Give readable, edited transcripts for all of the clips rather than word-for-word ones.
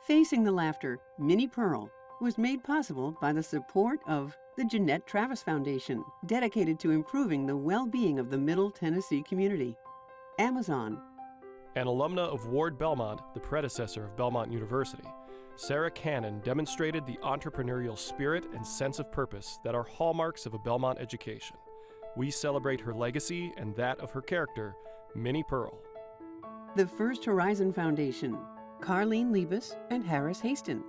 Facing the Laughter, Minnie Pearl, was made possible by the support of the Jeanette Travis Foundation, dedicated to improving the well-being of the Middle Tennessee community. Amazon. An alumna of Ward Belmont, the predecessor of Belmont University, Sarah Cannon demonstrated the entrepreneurial spirit and sense of purpose that are hallmarks of a Belmont education. We celebrate her legacy and that of her character, Minnie Pearl. The First Horizon Foundation, Carlene Liebes and Harris Haston.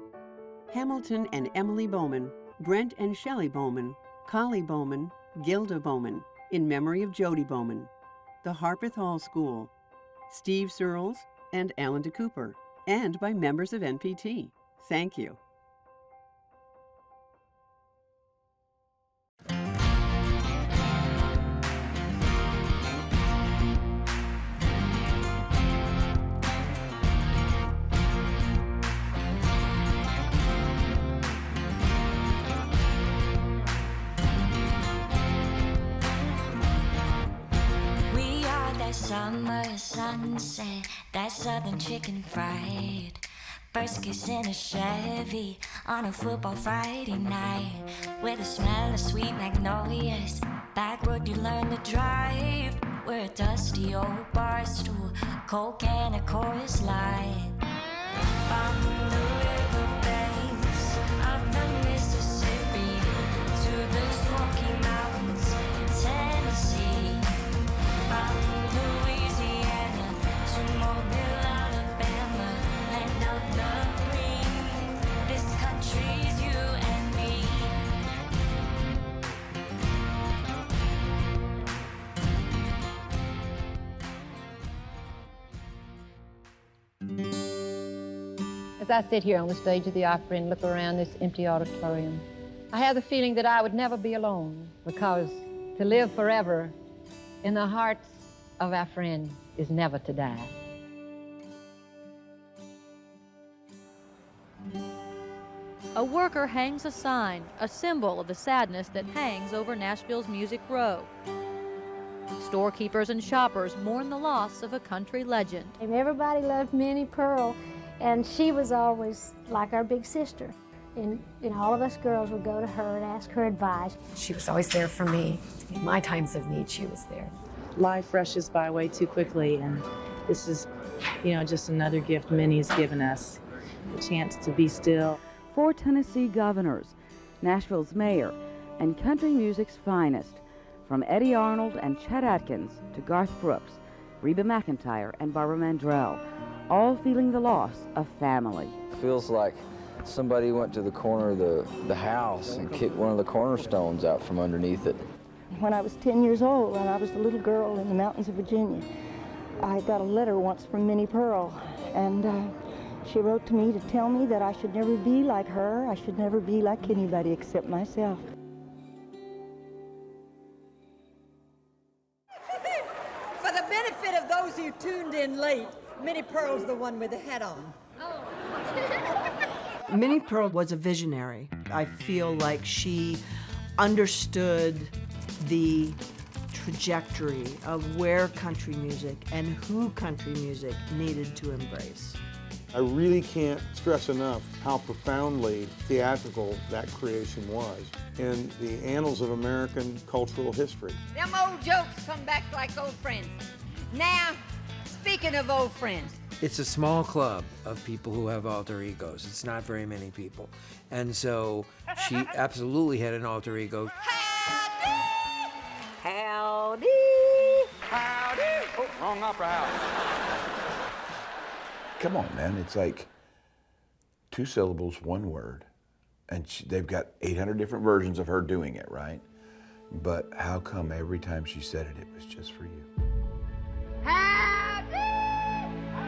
Hamilton and Emily Bowman, Brent and Shelley Bowman, Collie Bowman, Gilda Bowman, in memory of Jody Bowman. The Harpeth Hall School, Steve Searles and Alan DeCooper, and by members of NPT. Thank you. Summer sunset, that southern chicken fried. First kiss in a Chevy on a football Friday night. With the smell of sweet magnolias, back road you learn to drive. We're a dusty old bar stool, coke and a chorus line. From the river banks of the Mississippi to the Smoky Mountains in Tennessee. From Louisiana to Mobile, Alabama, land of the green. This country's you and me. As I sit here on the stage of the opera and look around this empty auditorium, I have the feeling that I would never be alone, because to live forever in the hearts of our friends is never to die. A worker hangs a sign, a symbol of the sadness that hangs over Nashville's Music Row. Storekeepers and shoppers mourn the loss of a country legend. Everybody loved Minnie Pearl, and she was always like our big sister. And all of us girls would go to her and ask her advice. She was always there for me. In my times of need, she was there. Life rushes by way too quickly, and this is, just another gift Minnie's given us, a chance to be still. 4 Tennessee governors, Nashville's mayor, and country music's finest, from Eddie Arnold and Chet Atkins to Garth Brooks, Reba McEntire, and Barbara Mandrell, all feeling the loss of family. Feels like somebody went to the corner of the house and kicked one of the cornerstones out from underneath it. When I was 10 years old, and I was a little girl in the mountains of Virginia, I got a letter once from Minnie Pearl, and she wrote to me to tell me that I should never be like her. I should never be like anybody except myself. For the benefit of those who tuned in late, Minnie Pearl's the one with the hat on. Minnie Pearl was a visionary. I feel like she understood the trajectory of where country music and who country music needed to embrace. I really can't stress enough how profoundly theatrical that creation was in the annals of American cultural history. Them old jokes come back like old friends. Now, speaking of old friends. It's a small club of people who have alter egos. It's not very many people. And so she absolutely had an alter ego. Howdy! Howdy! Oh, wrong opera house. Come on, man. It's like 2 syllables, 1 word. And they've got 800 different versions of her doing it, right? But how come every time she said it, it was just for you? Howdy!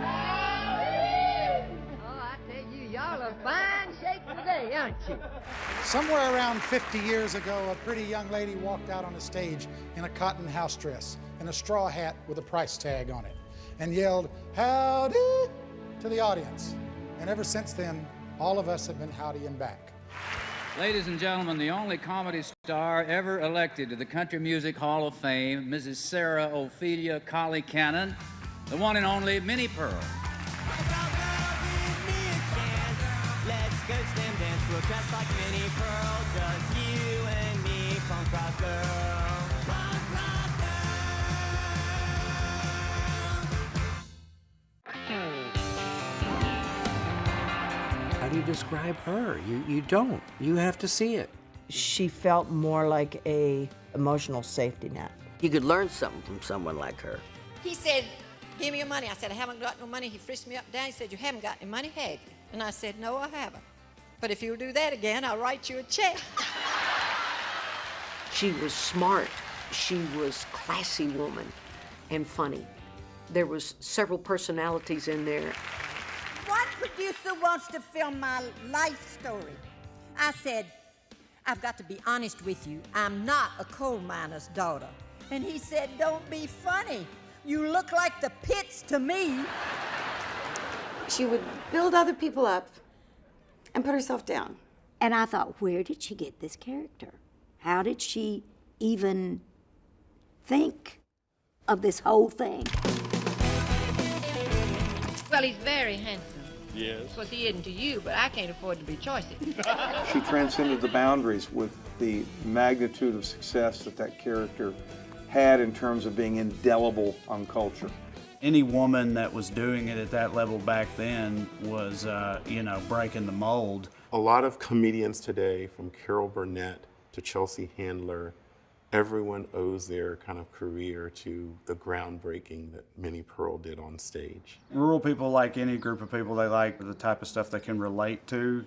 Howdy! Oh, I tell you, y'all are fine shape today, aren't you? Somewhere around 50 years ago, a pretty young lady walked out on the stage in a cotton house dress and a straw hat with a price tag on it and yelled, "Howdy!" to the audience. And ever since then, all of us have been howdying back. Ladies and gentlemen, the only comedy star ever elected to the Country Music Hall of Fame, Mrs. Sarah Ophelia Collie Cannon, the one and only Minnie Pearl. ghost damn dance floor dressed like Minnie Pearl. Just you and me, punk rock girl. Punk rock How do you describe her? You don't. You have to see it. She felt more like a emotional safety net. You could learn something from someone like her. He said, give me your money. I said, I haven't got no money. He frisked me up and down. He said, you haven't got any money, have you? And I said, no, I haven't. But if you'll do that again, I'll write you a check. She was smart. She was classy woman and funny. There was several personalities in there. One producer wants to film my life story. I said, I've got to be honest with you. I'm not a coal miner's daughter. And he said, don't be funny. You look like the pits to me. She would build other people up and put herself down. And I thought, where did she get this character? How did she even think of this whole thing? Well, he's very handsome. Yes. Of course, he isn't to you, but I can't afford to be choicy. She transcended the boundaries with the magnitude of success that character had in terms of being indelible on culture. Any woman that was doing it at that level back then was, breaking the mold. A lot of comedians today, from Carol Burnett to Chelsea Handler, everyone owes their kind of career to the groundbreaking that Minnie Pearl did on stage. Rural people, like any group of people, they like the type of stuff they can relate to,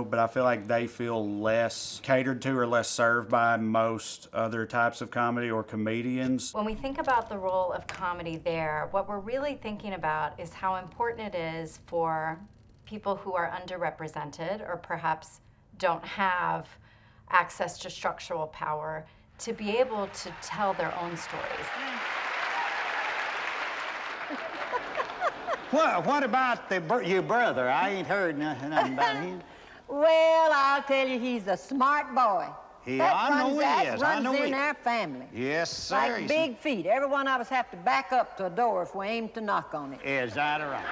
but I feel like they feel less catered to or less served by most other types of comedy or comedians. When we think about the role of comedy there, what we're really thinking about is how important it is for people who are underrepresented or perhaps don't have access to structural power to be able to tell their own stories. What about your brother? I ain't heard nothing about him. Well, I'll tell you, he's a smart boy. I know he is. Runs in our family. Yes, sir. Like big feet. Every one of us have to back up to a door if we aim to knock on it. Is that right?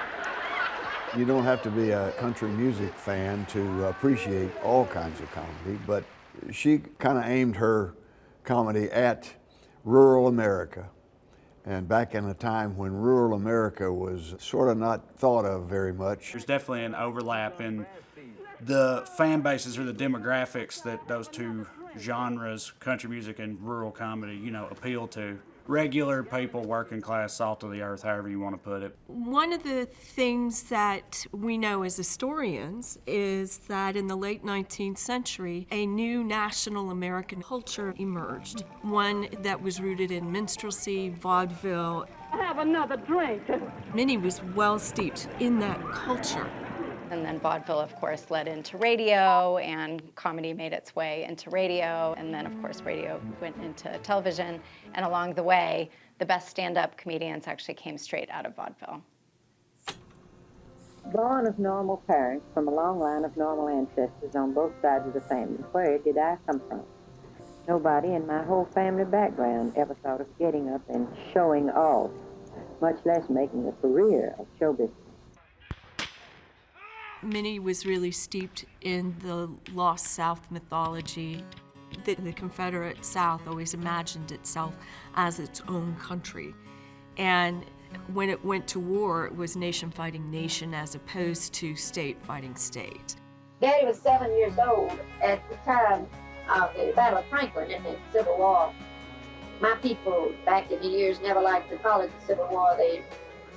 You don't have to be a country music fan to appreciate all kinds of comedy, but she kind of aimed her comedy at rural America. And back in a time when rural America was sort of not thought of very much. There's definitely an overlap in the fan bases or the demographics that those two genres, country music and rural comedy, appeal to. Regular people, working class, salt of the earth, however you want to put it. One of the things that we know as historians is that in the late 19th century, a new national American culture emerged, one that was rooted in minstrelsy, vaudeville. Have another drink. Minnie was well steeped in that culture. And then vaudeville, of course, led into radio, and comedy made its way into radio. And then, of course, radio went into television. And along the way, the best stand-up comedians actually came straight out of vaudeville. Born of normal parents from a long line of normal ancestors on both sides of the family, where did I come from? Nobody in my whole family background ever thought of getting up and showing off, much less making a career of show business. Minnie was really steeped in the lost South mythology. The Confederate South always imagined itself as its own country. And when it went to war, it was nation fighting nation as opposed to state fighting state. Daddy was 7 years old at the time of the Battle of Franklin in the Civil War. My people back in the years never liked to call it the Civil War. They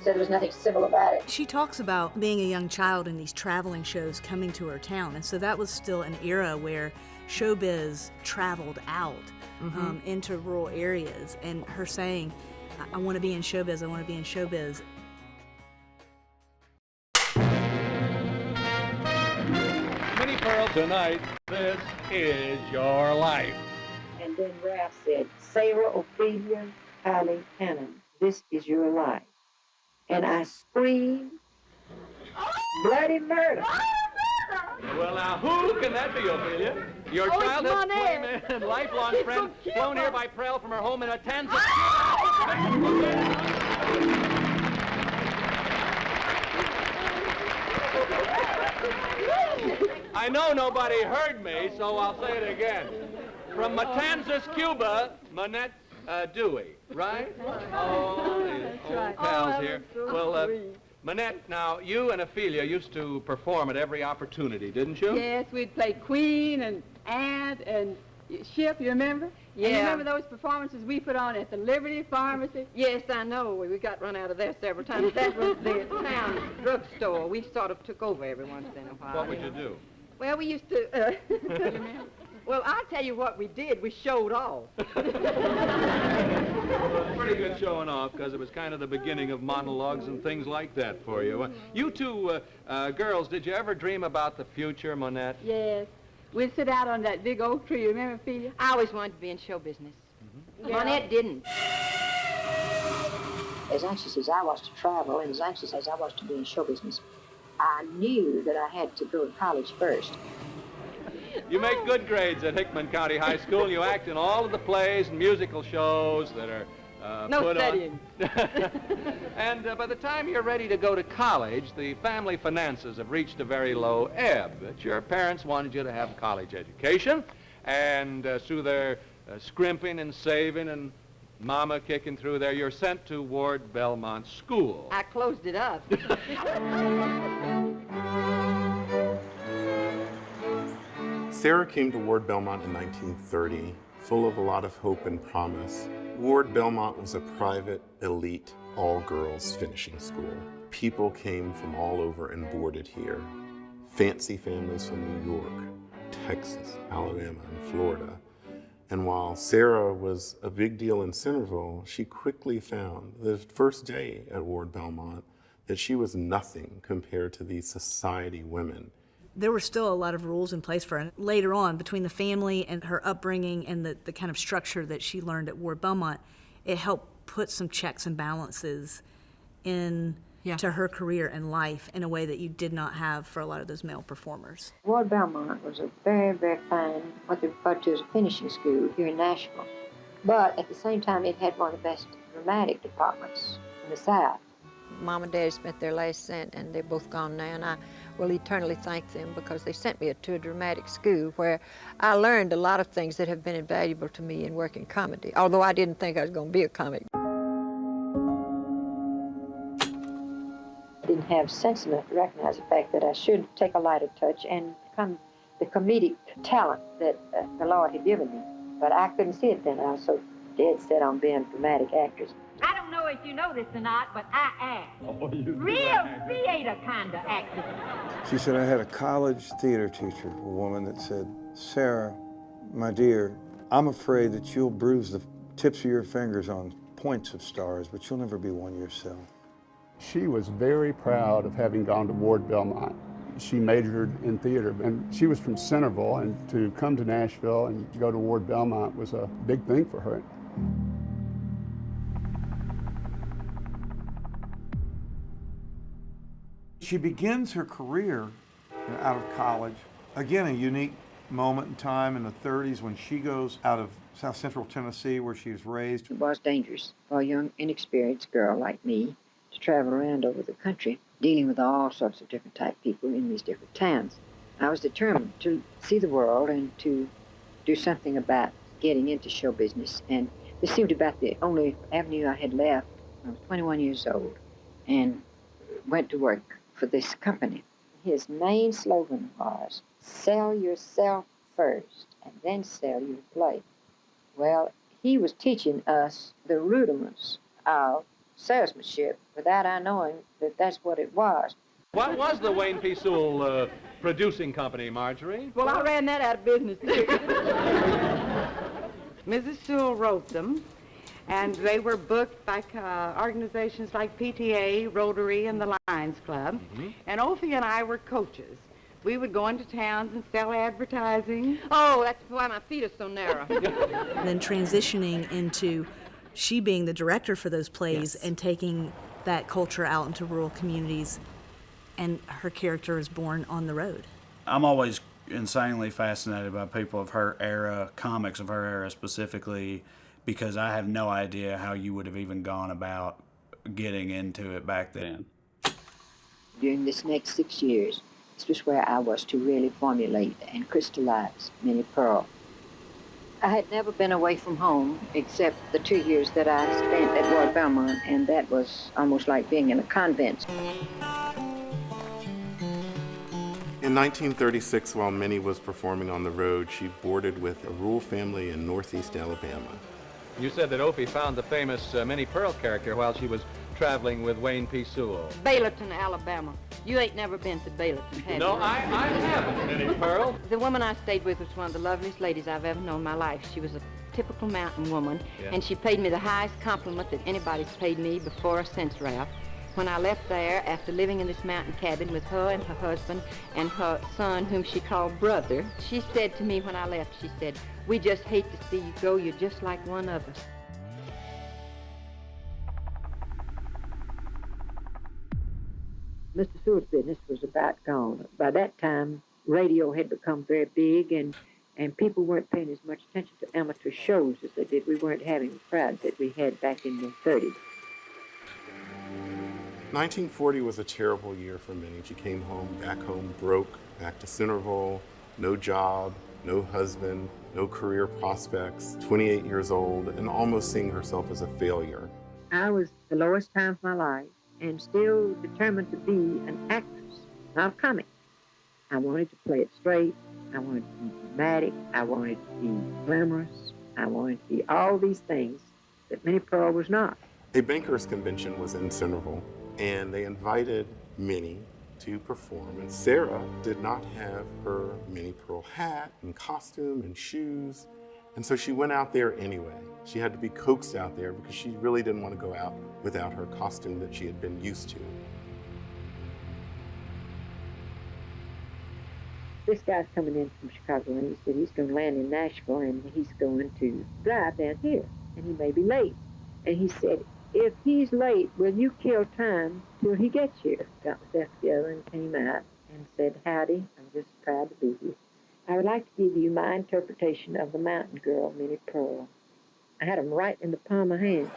said there was nothing civil about it. She talks about being a young child in these traveling shows coming to her town, and so that was still an era where showbiz traveled out into rural areas, and her saying, I want to be in showbiz, I want to be in showbiz. Minnie Pearl tonight, this is your life. And then Ralph said, Sarah Ophelia Hallie Hannon, this is your life. And I screamed, bloody murder. Well, now, who can that be, Ophelia? Your childhood playmate and lifelong friend, flown here by Prell from her home in a Tanzania. I know nobody heard me, so I'll say it again. From Matanzas, Cuba, Manette Dewey, right? Oh, these old pals here. Well, Manette, now, you and Ophelia used to perform at every opportunity, didn't you? Yes, we'd play Queen and Aunt and Ship, you remember? Yeah. And you remember those performances we put on at the Liberty Pharmacy? Yes, I know. We got run out of there several times. That was the town drugstore. We sort of took over every once in a while. What would you do? Well, we used to, well, I'll tell you what we did. We showed off. Pretty good showing off, because it was kind of the beginning of monologues and things like that for you. You two girls, did you ever dream about the future, Monette? Yes. We'd sit out on that big oak tree, remember, Ophelia? I always wanted to be in show business. Mm-hmm. Yeah. Monette didn't. As anxious as I was to travel and as anxious as I was to be in show business, I knew that I had to go to college first. You make good grades at Hickman County High School, and you act in all of the plays and musical shows that are no put studying. on. And by the time you're ready to go to college, the family finances have reached a very low ebb. But your parents wanted you to have a college education, and through their scrimping and saving and Mama kicking through there, you're sent to Ward Belmont School. I closed it up. Sarah came to Ward Belmont in 1930, full of a lot of hope and promise. Ward Belmont was a private, elite, all-girls finishing school. People came from all over and boarded here. Fancy families from New York, Texas, Alabama, and Florida. And while Sarah was a big deal in Centerville, she quickly found the first day at Ward Belmont that she was nothing compared to these society women. There were still a lot of rules in place for her. Later on, between the family and her upbringing and the kind of structure that she learned at Ward Belmont, it helped put some checks and balances in to her career and life in a way that you did not have for a lot of those male performers. Ward Belmont was a very, very fine, what they referred to as a finishing school here in Nashville. But at the same time, it had one of the best dramatic departments in the South. Mom and Dad spent their last cent, and they're both gone now, and I will eternally thank them because they sent me to a dramatic school where I learned a lot of things that have been invaluable to me in working comedy, although I didn't think I was going to be a comic. I didn't have sense enough to recognize the fact that I should take a lighter touch and become the comedic talent that the Lord had given me. But I couldn't see it then. I was so dead set on being a dramatic actress. I don't know if you know this or not, but I act. Oh, you Real theater kind of acting. She said, I had a college theater teacher, a woman that said, Sarah, my dear, I'm afraid that you'll bruise the tips of your fingers on points of stars, but you'll never be one yourself. She was very proud of having gone to Ward Belmont. She majored in theater, and she was from Centerville, and to come to Nashville and go to Ward Belmont was a big thing for her. She begins her career out of college, again, a unique moment in time in the 30s when she goes out of South Central Tennessee where she was raised. It was dangerous for a young, inexperienced girl like me to travel around over the country, dealing with all sorts of different type people in these different towns. I was determined to see the world and to do something about getting into show business, and this seemed about the only avenue I had left. I was 21 years old and went to work for this company. His main slogan was, sell yourself first and then sell your play. Well, he was teaching us the rudiments of salesmanship without our knowing that that's what it was. What was the Wayne P. Sewell producing company, Marjorie? Well, I ran that out of business, too. Mrs. Sewell wrote them, and they were booked by organizations like PTA, Rotary, and the Lions Club. Mm-hmm. And Ophi and I were coaches. We would go into towns and sell advertising. Oh, that's why my feet are so narrow. Then transitioning into she being the director for those plays and taking that culture out into rural communities, and her character is born on the road. I'm always insanely fascinated by people of her era, comics of her era specifically, because I have no idea how you would have even gone about getting into it back then. During this next 6 years, This was where I was to really formulate and crystallize Minnie Pearl. I had never been away from home except the 2 years that I spent at Ward Belmont, and that was almost like being in a convent. In 1936, while Minnie was performing on the road, she boarded with a rural family in northeast Alabama. You said that Opie found the famous Minnie Pearl character while she was traveling with Wayne P. Sewell. Baylerton, Alabama. You ain't never been to Baylerton, have No, you? I haven't, Minnie Pearl. The woman I stayed with was one of the loveliest ladies I've ever known in my life. She was a typical mountain woman, Yeah. and she paid me the highest compliment that anybody's paid me before or since, Ralph. When I left there, after living in this mountain cabin with her and her husband and her son, whom she called brother, she said to me when I left, she said, "We just hate to see you go. You're just like one of us." Mr. Sewell's business was about gone. By that time, radio had become very big, and people weren't paying as much attention to amateur shows as they did. We weren't having the crowd that we had back in the 30s. 1940 was a terrible year for Minnie. She came back home broke, back to Centerville, no job, no husband, no career prospects, 28 years old, and almost seeing herself as a failure. I was the lowest time of my life and still determined to be an actress, not a comic. I wanted to play it straight. I wanted to be dramatic. I wanted to be glamorous. I wanted to be all these things that Minnie Pearl was not. A bankers convention was in Centerville, and they invited Minnie to perform. And Sarah did not have her Minnie Pearl hat and costume and shoes. And so she went out there anyway. She had to be coaxed out there because she really didn't want to go out without her costume that she had been used to. This guy's coming in from Chicago, and he said he's going to land in Nashville, and he's going to drive down here, and he may be late. And he said, if he's late, will you kill time till he gets here? Got myself together and came out and said, howdy, I'm just proud to be here. I would like to give you my interpretation of the mountain girl, Minnie Pearl. I had them right in the palm of my hand.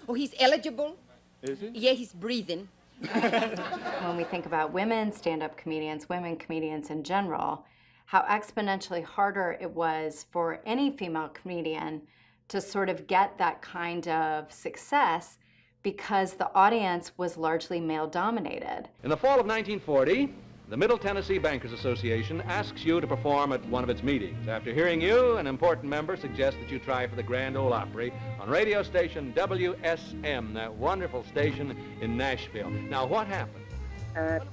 Oh, he's eligible? Is he? Yeah, he's breathing. When we think about women stand-up comedians, women comedians in general, how exponentially harder it was for any female comedian to sort of get that kind of success because the audience was largely male-dominated. In the fall of 1940, the Middle Tennessee Bankers Association asks you to perform at one of its meetings. After hearing you, an important member suggests that you try for the Grand Ole Opry on radio station WSM, that wonderful station in Nashville. Now, what happened?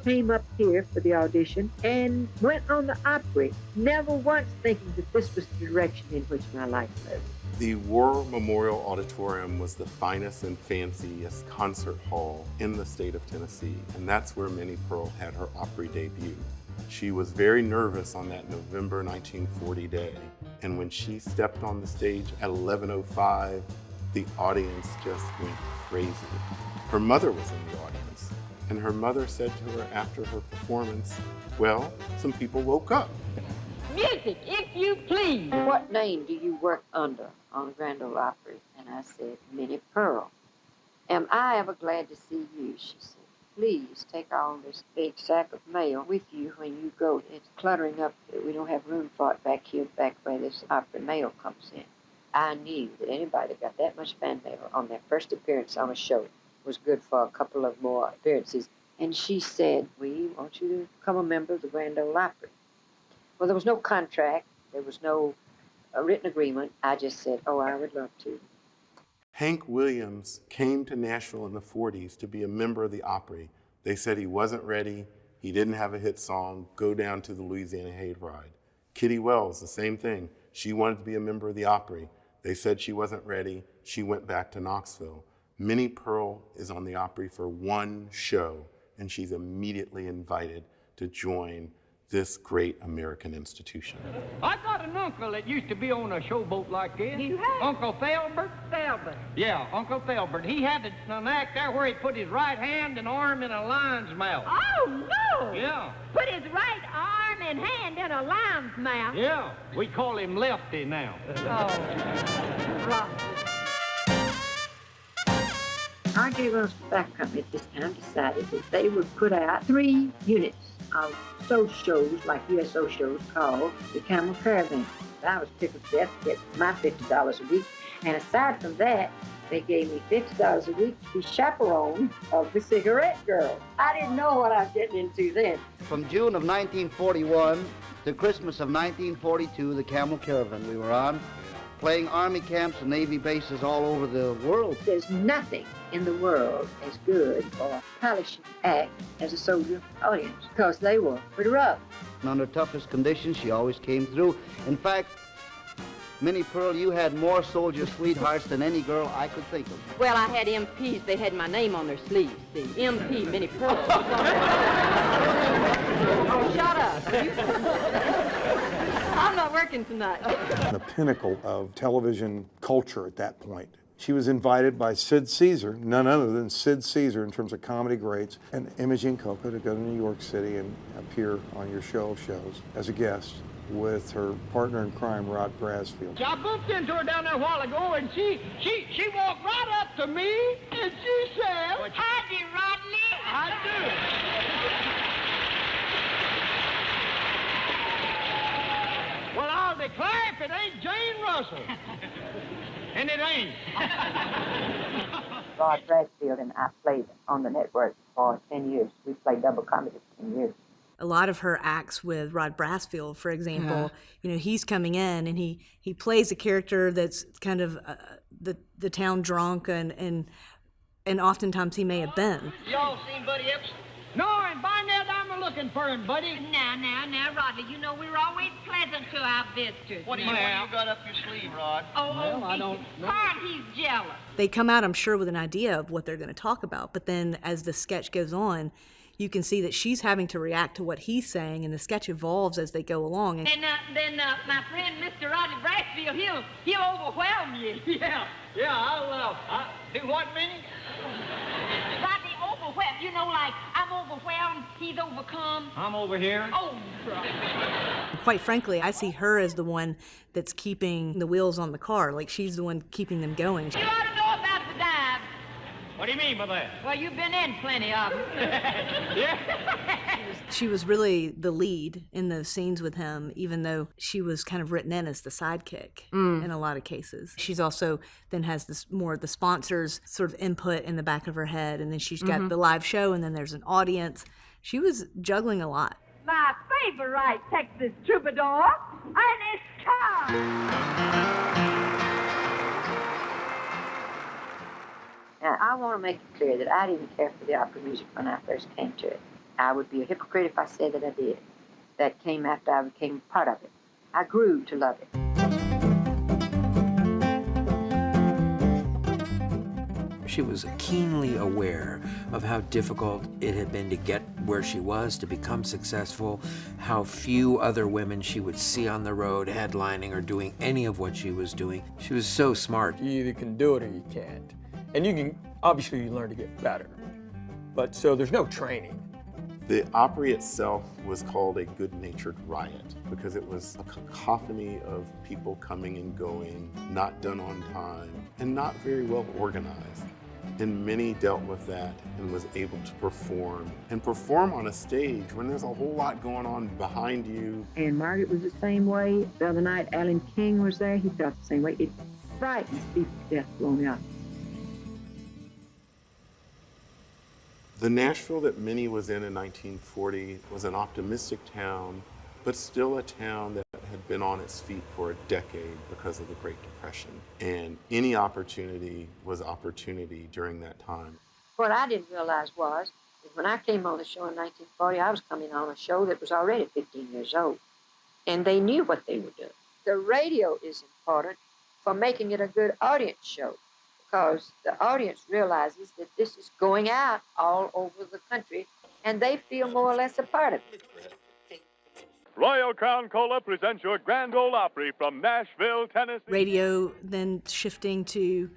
Came up here for the audition and went on the Opry, never once thinking that this was the direction in which my life moved. The War Memorial Auditorium was the finest and fanciest concert hall in the state of Tennessee, and that's where Minnie Pearl had her Opry debut. She was very nervous on that November 1940 day, and when she stepped on the stage at 11:05, the audience just went crazy. Her mother was in the audience, and her mother said to her after her performance, well, some people woke up. Music, if you please. What name do you work under on the Grand Ole Opry? And I said, Minnie Pearl. Am I ever glad to see you? She said, please take all this big sack of mail with you when you go. It's cluttering up. We don't have room for it back here, back where this Opry mail comes in. I knew that anybody that got that much fan mail on their first appearance on a show was good for a couple of more appearances. And she said, we want you to become a member of the Grand Ole Opry. Well, there was no contract. There was no written agreement. I just said, oh, I would love to. Hank Williams came to Nashville in the 40s to be a member of the Opry. They said he wasn't ready. He didn't have a hit song. Go down to the Louisiana Hayride. Kitty Wells, the same thing. She wanted to be a member of the Opry. They said she wasn't ready. She went back to Knoxville. Minnie Pearl is on the Opry for one show, and she's immediately invited to join this great American institution. I got an uncle that used to be on a showboat like this. You have? Uncle Thalbert? Thalbert. Yeah, Uncle Thalbert. He had an act there where he put his right hand and arm in a lion's mouth. Oh, no! Yeah. Put his right arm and hand in a lion's mouth. Yeah, we call him Lefty now. Oh, right. Our Gabriel's Tobacco Company at this time decided that they would put out 3 units of social shows, like USO shows, called the Camel Caravan. I was tickled to death to get my $50 a week. And aside from that, they gave me $50 a week to be chaperone of the cigarette girl. I didn't know what I was getting into then. From June of 1941 to Christmas of 1942, the Camel Caravan we were on, playing Army camps and Navy bases all over the world. There's nothing in the world as good or a polishing act as a soldier audience, because they were pretty rough. And under toughest conditions, she always came through. In fact, Minnie Pearl, you had more soldier sweethearts than any girl I could think of. Well, I had MPs. They had my name on their sleeves, see. MP, Minnie Pearl. Oh, shut up. I'm not working tonight. The pinnacle of television culture at that point. She was invited by Sid Caesar, none other than Sid Caesar in terms of comedy greats, and Imogen Coca to go to New York City and appear on your show of shows as a guest with her partner in crime, Rod Brasfield. I bumped into her down there a while ago, and she walked right up to me, and she said, "Howdy, Rodney." I do. Well, I'll declare if it ain't Jane Russell. And it ain't. Rod Brasfield and I played on the network for 10 years. We played double comedy for 10 years. A lot of her acts with Rod Brasfield, for example, he's coming in and he plays a character that's kind of the town drunk and oftentimes he may have been. Y'all seen Buddy Epps? No, and by now I'm looking for him, Buddy. Now, Rodney, you know we're always pleasant to our visitors. What do you got up your sleeve, Rod? Well, I don't know. He's jealous. They come out, I'm sure, with an idea of what they're going to talk about, but then as the sketch goes on, you can see that she's having to react to what he's saying, and the sketch evolves as they go along. And then my friend Mr. Rodney Brasfield, he'll overwhelm you. Yeah, I'll do what, Minnie? Rodney, overwhelmed. You know, like, I'm overwhelmed, he's overcome. I'm over here. Oh, quite frankly, I see her as the one that's keeping the wheels on the car. Like, she's the one keeping them going. You ought to know about the dive. What do you mean by that? Well, you've been in plenty of them. Yeah. She was really the lead in those scenes with him, even though she was kind of written in as the sidekick in a lot of cases. She's also then has this more of the sponsors sort of input in the back of her head, and then she's got the live show, and then there's an audience. She was juggling a lot. My favorite Texas troubadour, and it's time. Now, I want to make it clear that I didn't care for the opera music when I first came to it. I would be a hypocrite if I said that I did. That came after I became part of it. I grew to love it. She was keenly aware of how difficult it had been to get where she was, to become successful, how few other women she would see on the road headlining or doing any of what she was doing. She was so smart. You either can do it or you can't. And you can, obviously you learn to get better. But so there's no training. The Opry itself was called a good-natured riot because it was a cacophony of people coming and going, not done on time, and not very well organized. And Minnie dealt with that and was able to perform on a stage when there's a whole lot going on behind you. And Margaret was the same way. The other night, Alan King was there. He felt the same way. It frightens people to death blowing out. The Nashville that Minnie was in 1940 was an optimistic town, but still a town that had been on its feet for a decade because of the Great Depression. And any opportunity was opportunity during that time. What I didn't realize was that when I came on the show in 1940, I was coming on a show that was already 15 years old. And they knew what they were doing. The radio is important for making it a good audience show, because the audience realizes that this is going out all over the country, and they feel more or less a part of it. Royal Crown Cola presents your Grand Ole Opry from Nashville, Tennessee. Radio then shifting to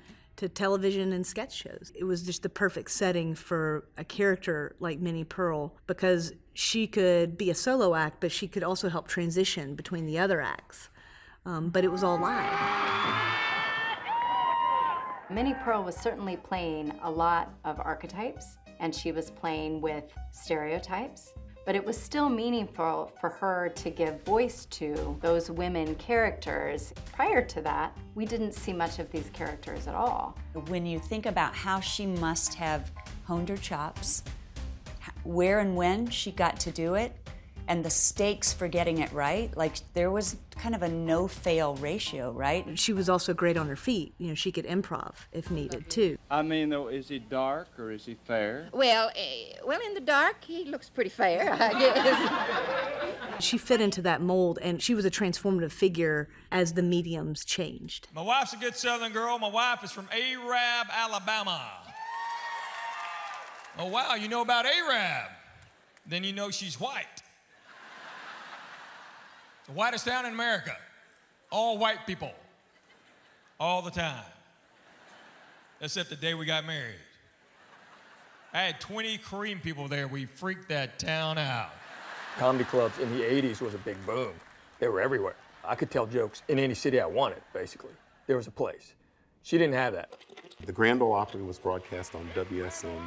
television and sketch shows. It was just the perfect setting for a character like Minnie Pearl, because she could be a solo act, but she could also help transition between the other acts. But it was all live. Minnie Pearl was certainly playing a lot of archetypes, and she was playing with stereotypes, but it was still meaningful for her to give voice to those women characters. Prior to that, we didn't see much of these characters at all. When you think about how she must have honed her chops, where and when she got to do it, and the stakes for getting it right, like there was kind of a no-fail ratio, right? She was also great on her feet. You know, she could improv if needed, too. I mean, though, is he dark or is he fair? Well, in the dark, he looks pretty fair, I guess. She fit into that mold, and she was a transformative figure as the mediums changed. My wife's a good Southern girl. My wife is from Arab, Alabama. Oh, wow, you know about Arab? Then you know she's white. The whitest town in America. All white people. All the time. Except the day we got married. I had 20 Korean people there. We freaked that town out. Comedy clubs in the 80s was a big boom. They were everywhere. I could tell jokes in any city I wanted, basically. There was a place. She didn't have that. The Grand Ole Opry was broadcast on WSM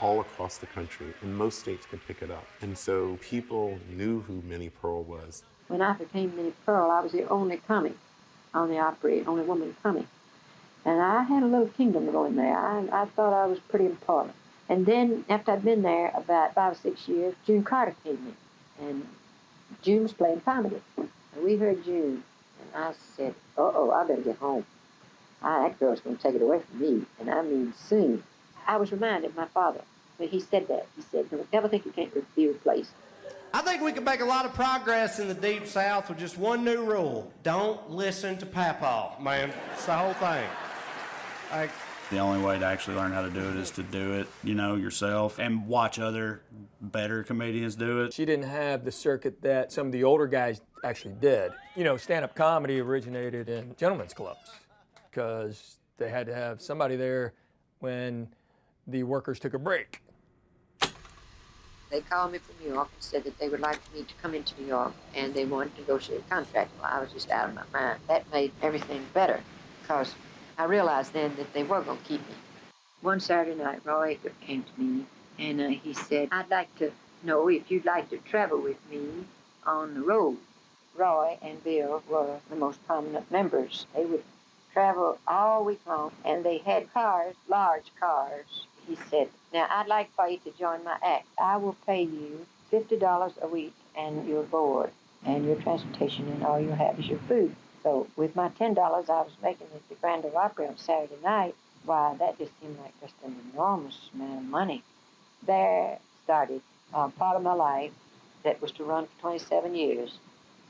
all across the country, and most states could pick it up. And so people knew who Minnie Pearl was. When I became Minnie Pearl, I was the only comic on the Opry, only woman comic. And I had a little kingdom going there. I thought I was pretty important. And then, after I'd been there about 5 or 6 years, June Carter came in. And June was playing comedy. And we heard June. And I said, uh-oh, I better get home. That girl's going to take it away from me. And I mean soon. I was reminded of my father when he said that. He said, don't ever think you can't be replaced. I think we can make a lot of progress in the Deep South with just one new rule. Don't listen to Papaw, man. It's the whole thing. The only way to actually learn how to do it is to do it, you know, yourself and watch other better comedians do it. She didn't have the circuit that some of the older guys actually did. You know, stand-up comedy originated in gentlemen's clubs because they had to have somebody there when the workers took a break. They called me from New York and said that they would like me to come into New York and they wanted to negotiate a contract. Well, I was just out of my mind. That made everything better because I realized then that they were going to keep me. One Saturday night, Roy came to me and he said, I'd like to know if you'd like to travel with me on the road. Roy and Bill were the most prominent members. They would travel all week long and they had cars, large cars. He said, now I'd like for you to join my act. I will pay you $50 a week and your board and your transportation and all you have is your food. So with my $10 I was making at the Grand Ole Opry on Saturday night, why, that just seemed like just an enormous amount of money. There started a part of my life that was to run for 27 years,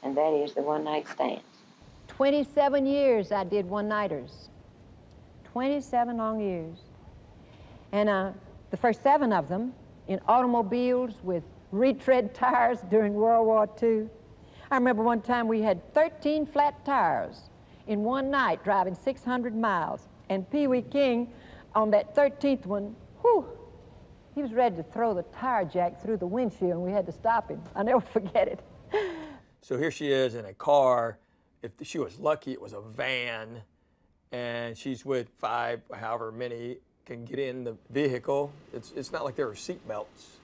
and that is the one-night stands. 27 years I did one-nighters. 27 long years. And the first 7 of them in automobiles with retread tires during World War II. I remember one time we had 13 flat tires in one night driving 600 miles. And Pee Wee King, on that 13th one, whew, he was ready to throw the tire jack through the windshield and we had to stop him. I'll never forget it. So here she is in a car. If she was lucky, it was a van. And she's with 5, however many, can get in the vehicle. It's not like there were seat belts,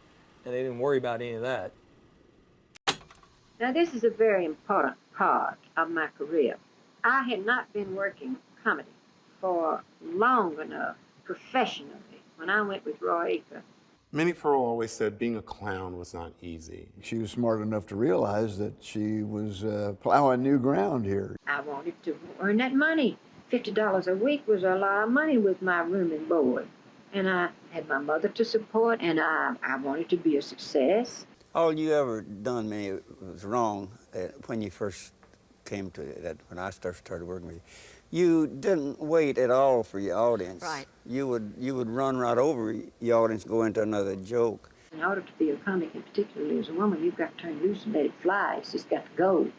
and they didn't worry about any of that. Now this is a very important part of my career. I had not been working comedy for long enough professionally when I went with Roy Aker. Minnie Pearl always said being a clown was not easy. She was smart enough to realize that she was plowing new ground here. I wanted to earn that money. $50 a week was a lot of money with my room and board. And I had my mother to support, and I wanted to be a success. All you ever done, Minnie, was wrong when you first came to that, when I started working with you. You didn't wait at all for your audience. Right. You would run right over your audience, go into another joke. In order to be a comic, and particularly as a woman, you've got to turn loose and let it fly. It's just got to go.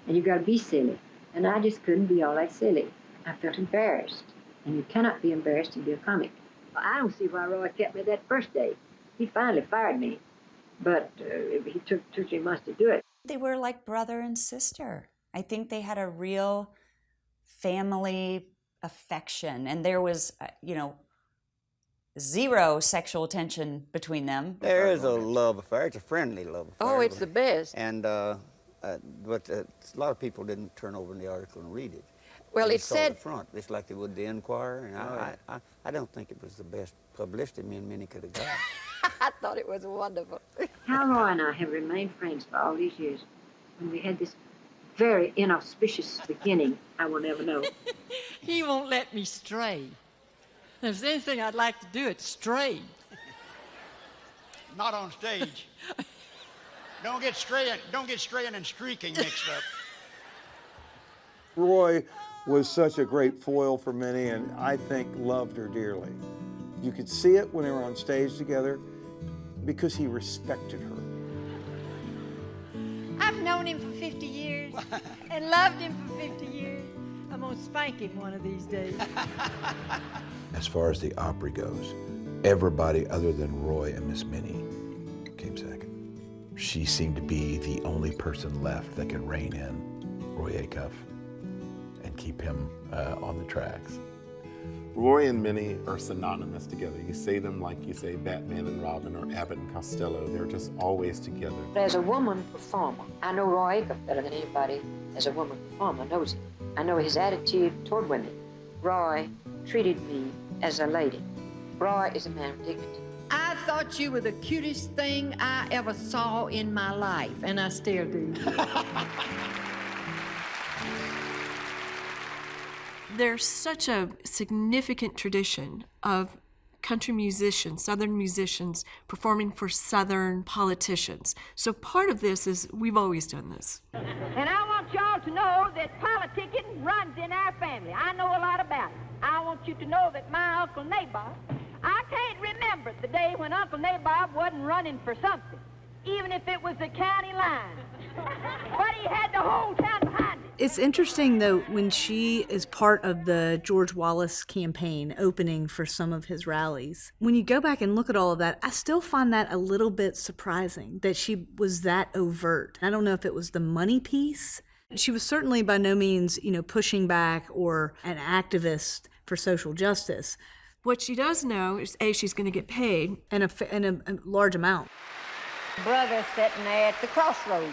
And you've got to be silly. And I just couldn't be all that silly. I felt embarrassed. And you cannot be embarrassed and be a comic. I don't see why Roy kept me that first day. He finally fired me. But he took 2 or 3 months to do it. They were like brother and sister. I think they had a real family affection, and there was, zero sexual tension between them. There is a love affair. It's a friendly love affair. Oh, it's the best. And but a lot of people didn't turn over in the article and read it. Well, They it saw said the front, just like they would the Enquirer. And I don't think it was the best publicity me and Minnie could have got. I thought it was wonderful. How Roy and I have remained friends for all these years. And we had this very inauspicious beginning I will never know. He won't let me stray. If there's anything I'd like to do, it's stray. Not on stage. Don't get straying and streaking mixed up. Roy was such a great foil for Minnie, and I think loved her dearly. You could see it when they were on stage together because he respected her. I've known him for 50 years and loved him for 50 years. I'm going to spank him one of these days. As far as the Opry goes, everybody other than Roy and Miss Minnie came second. She seemed to be the only person left that could rein in Roy Acuff and keep him on the tracks. Roy and Minnie are synonymous together. You say them like you say Batman and Robin or Abbott and Costello. They're just always together. As a woman performer, I know Roy Acuff better than anybody as a woman performer knows him. I know his attitude toward women. Roy treated me as a lady. Roy is a man of dignity. I thought you were the cutest thing I ever saw in my life, and I still do. There's such a significant tradition of country musicians, Southern musicians, performing for Southern politicians. So part of this is we've always done this. And I want y'all to know that politicking runs in our family. I know a lot about it. I want you to know that my Uncle Nabob, I can't remember the day when Uncle Nabob wasn't running for something, even if it was the county line. But he had the whole town behind him. It's interesting, though, when she is part of the George Wallace campaign opening for some of his rallies. When you go back and look at all of that, I still find that a little bit surprising that she was that overt. I don't know if it was the money piece. She was certainly by no means, pushing back or an activist for social justice. What she does know is, A, she's going to get paid. And a large amount. Brother sitting there at the crossroads.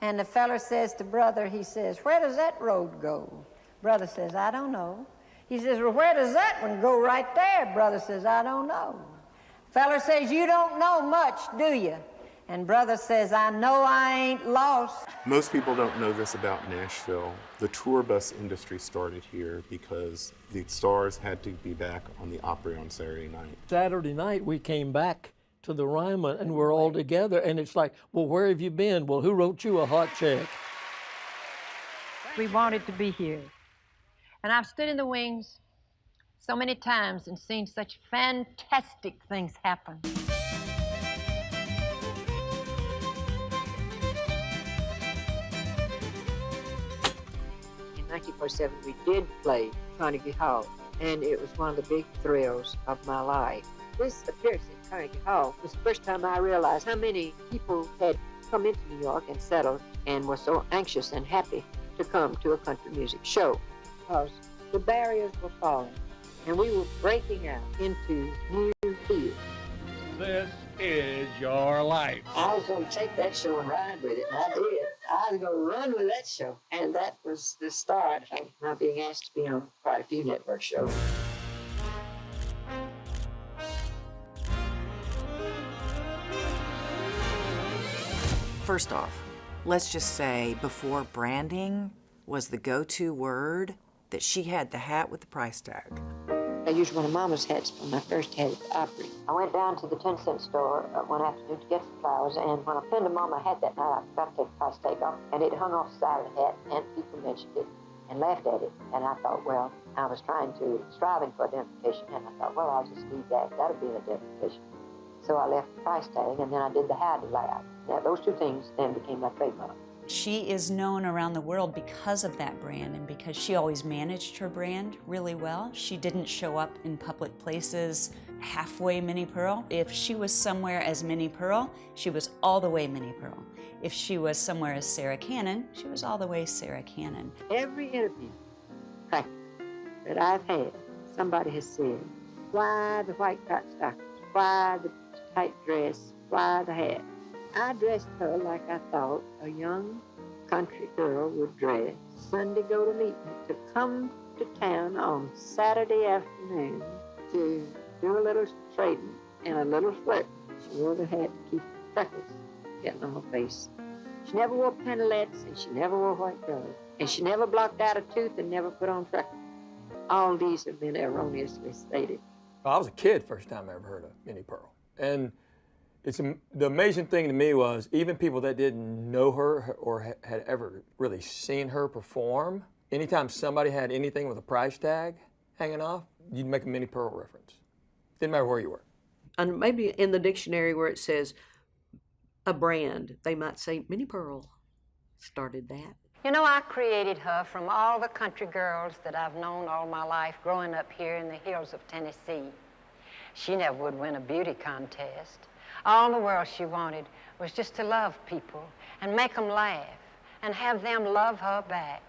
And the feller says to brother, he says, "Where does that road go?" Brother says, "I don't know." He says, "Well, where does that one go right there?" Brother says, "I don't know." Feller says, "You don't know much, do you?" And brother says, "I know I ain't lost." Most people don't know this about Nashville. The tour bus industry started here because the stars had to be back on the Opry on Saturday night. Saturday night we came back to the Ryman and we're all together, and it's like, well, where have you been? Well, who wrote you a hot check? We wanted to be here. And I've stood in the wings so many times and seen such fantastic things happen. In 1947, we did play Carnegie Hall, and it was one of the big thrills of my life. This appearance at Carnegie Hall was the first time I realized how many people had come into New York and settled and were so anxious and happy to come to a country music show, because the barriers were falling and we were breaking out into new fields. This is your life. I was going to take that show and ride with it, and I did. I was going to run with that show, and that was the start of my being asked to be on quite a few network shows. First off, let's just say before branding was the go-to word, that she had the hat with the price tag. I used one of Mama's hats for my first hat at the Opry. I went down to the 10-cent store one afternoon to get some flowers, and when I pinned them on my hat that night, I forgot to take the price tag off, and it hung off the side of the hat, and people mentioned it and laughed at it. And I thought, well, I was striving for identification, and I thought, well, I'll just leave that. That'll be an identification. So I left the price tag, and then I did the Howdy Loud. Now, those two things then became my trademark. She is known around the world because of that brand and because she always managed her brand really well. She didn't show up in public places halfway Minnie Pearl. If she was somewhere as Minnie Pearl, she was all the way Minnie Pearl. If she was somewhere as Sarah Cannon, she was all the way Sarah Cannon. Every interview, practice. that I've had, somebody has said, why the white cotton stockings? Why the tight dress? Why the hat? I dressed her like I thought a young country girl would dress. Sunday go to meeting, to come to town on Saturday afternoon to do a little trading and a little flirt. She wore the hat to keep freckles getting on her face. She never wore pantalettes and she never wore white gloves. And she never blocked out a tooth and never put on freckles. All these have been erroneously stated. I was a kid first time I ever heard of Minnie Pearl. And the amazing thing to me was even people that didn't know her or had ever really seen her perform, anytime somebody had anything with a price tag hanging off, you'd make a Minnie Pearl reference. Didn't matter where you were. And maybe in the dictionary where it says a brand, they might say Minnie Pearl started that. You know, I created her from all the country girls that I've known all my life growing up here in the hills of Tennessee. She never would win a beauty contest. All the world she wanted was just to love people and make them laugh and have them love her back.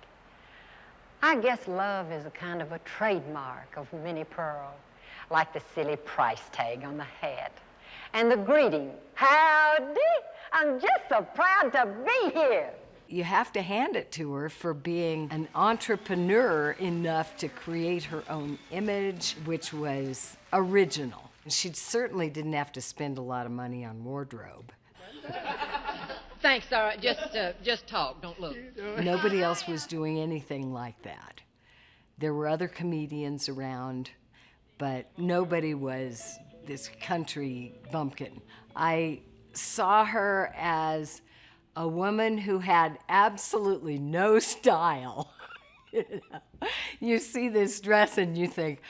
I guess love is a kind of a trademark of Minnie Pearl, like the silly price tag on the hat and the greeting, howdy, I'm just so proud to be here. You have to hand it to her for being an entrepreneur enough to create her own image, which was original. She certainly didn't have to spend a lot of money on wardrobe. Thanks, all right, just talk, don't look. Nobody else was doing anything like that. There were other comedians around, but nobody was this country bumpkin. I saw her as a woman who had absolutely no style. You see this dress and you think,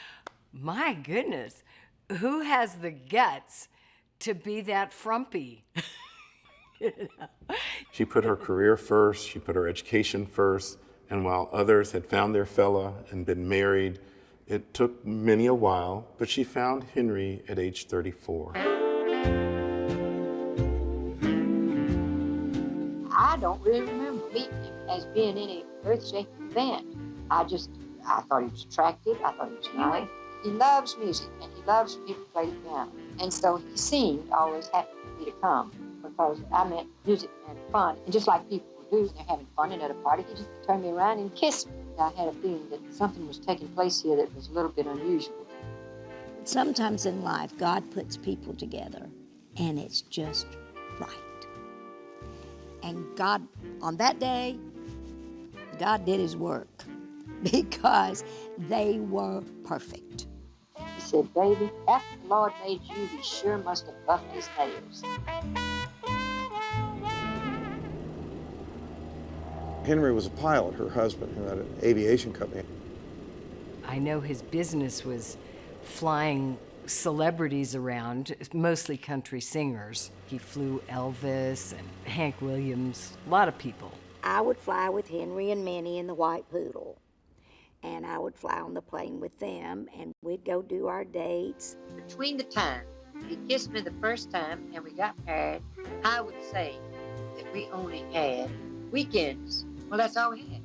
my goodness, who has the guts to be that frumpy? She put her career first, she put her education first, and while others had found their fella and been married, it took Minnie a while, but she found Henry at age 34. I don't really remember meeting him as being any earth-shaking event. I thought he was attractive, I thought he was nice. He loves music, and he loves people to play the piano. And so he seemed always happy for me to come, because I meant music and fun. And just like people do when they're having fun and at a party, he just turned me around and kissed me. I had a feeling that something was taking place here that was a little bit unusual. Sometimes in life, God puts people together, and it's just right. And God, on that day, God did his work because they were perfect. He said, baby, after the Lord made you, he sure must have buffed his nails. Henry was a pilot, her husband, who had an aviation company. I know his business was flying celebrities around, mostly country singers. He flew Elvis and Hank Williams, a lot of people. I would fly with Henry and Minnie in the White Poodle, and I would fly on the plane with them, and we'd go do our dates. Between the time he kissed me the first time and we got married, I would say that we only had weekends. Well, that's all we had.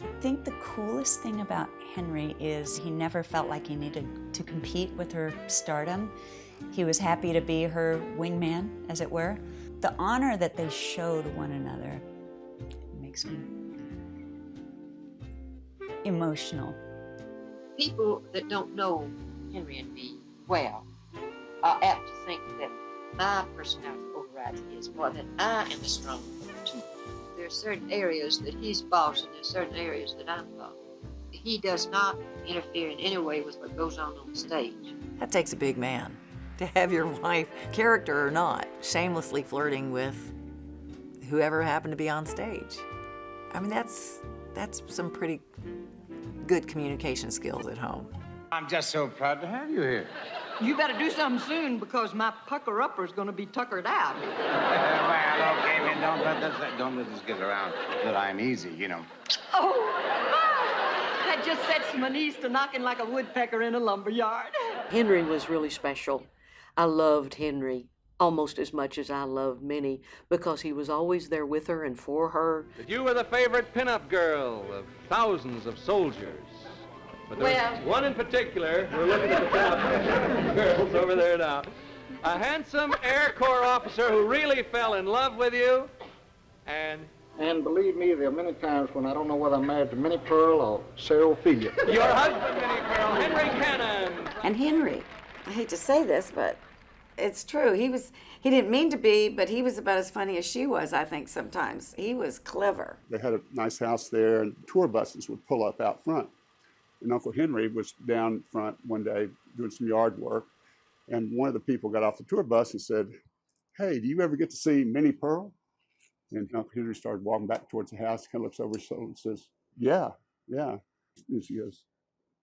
I think the coolest thing about Henry is he never felt like he needed to compete with her stardom. He was happy to be her wingman, as it were. The honor that they showed one another makes me emotional. People that don't know Henry and me well are apt to think that my personality overrides his, or that I am a strong woman too. There are certain areas that he's boss, and there are certain areas that I'm boss. He does not interfere in any way with what goes on the stage. That takes a big man to have your wife, character or not, shamelessly flirting with whoever happened to be on stage. I mean, that's some pretty good communication skills at home. I'm just so proud to have you here. You better do something soon because my pucker-upper is going to be tuckered out. Well, okay, man, don't let this get around that I'm easy, you know. Oh, that just sets my knees to knocking like a woodpecker in a lumber yard. Henry was really special. I loved Henry almost as much as I loved Minnie because he was always there with her and for her. That you were the favorite pinup girl of thousands of soldiers. But there's one in particular. We're looking at the top girls over there now. A handsome Air Corps officer who really fell in love with you, And believe me, there are many times when I don't know whether I'm married to Minnie Pearl or Sarah Ophelia. your husband, Minnie Pearl, Henry Cannon. And Henry, I hate to say this, but it's true. He didn't mean to be, but he was about as funny as she was, I think, sometimes. He was clever. They had a nice house there, and tour buses would pull up out front. And Uncle Henry was down front one day doing some yard work, and one of the people got off the tour bus and said, "Hey, do you ever get to see Minnie Pearl?" And Uncle Henry started walking back towards the house, kind of looks over his shoulder and says, yeah. And she goes,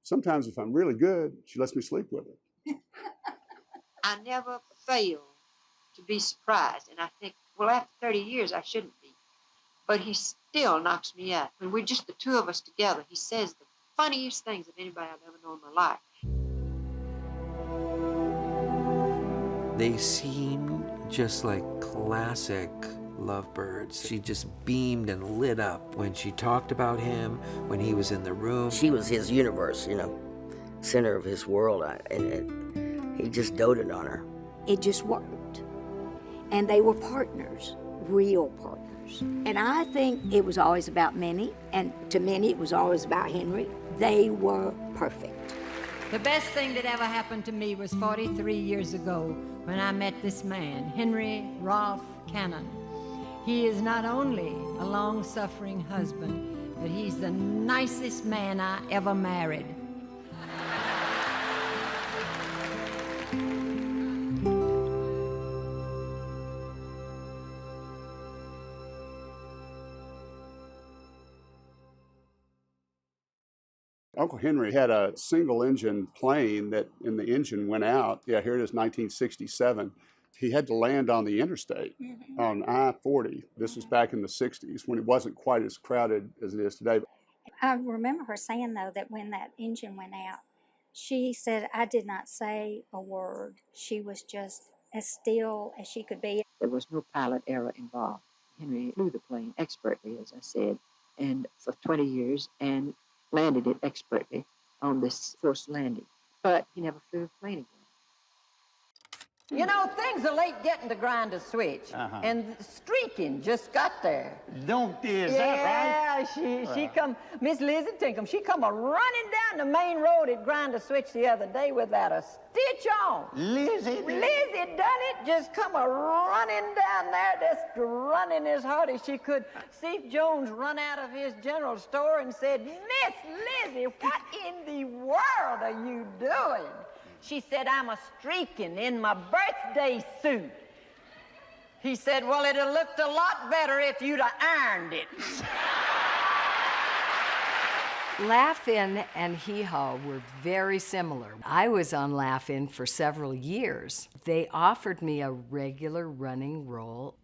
"Sometimes if I'm really good, she lets me sleep with her." I never fail to be surprised. And I think, well, after 30 years, I shouldn't be. But he still knocks me out. When we're just the two of us together, he says the funniest things of anybody I've ever known in my life. They seemed just like classic lovebirds. She just beamed and lit up when she talked about him, when he was in the room. She was his universe, center of his world, and he just doted on her. It just worked. And they were partners, real partners. And I think it was always about Minnie, and to Minnie it was always about Henry. They were perfect. The best thing that ever happened to me was 43 years ago when I met this man, Henry Rolfe Cannon. He is not only a long-suffering husband, but he's the nicest man I ever married. Uncle Henry had a single-engine plane that, and the engine went out. Yeah, here it is, 1967. He had to land on the interstate on I-40. This was back in the 60s when it wasn't quite as crowded as it is today. I remember her saying, though, that when that engine went out, she said, "I did not say a word." She was just as still as she could be. There was no pilot error involved. Henry flew the plane expertly, as I said, and for 20 years, and landed it expertly on this first landing. But he never flew a plane again. You know, things are late getting to grind a switch, and Streaking just got there. Is that right? Yeah, she come, Miss Lizzie Tinkham, she come a-running down the main road at Grind a Switch the other day without a stitch on. Lizzie done it, just come a-running down there, just running as hard as she could. Steve Jones run out of his general store and said, "Miss Lizzie, what in the world are you doing?" She said, "I'm a-streaking in my birthday suit." He said, "Well, it'd have looked a lot better if you'd have ironed it." Laugh-In and Hee-Haw were very similar. I was on Laugh-In for several years. They offered me a regular running role,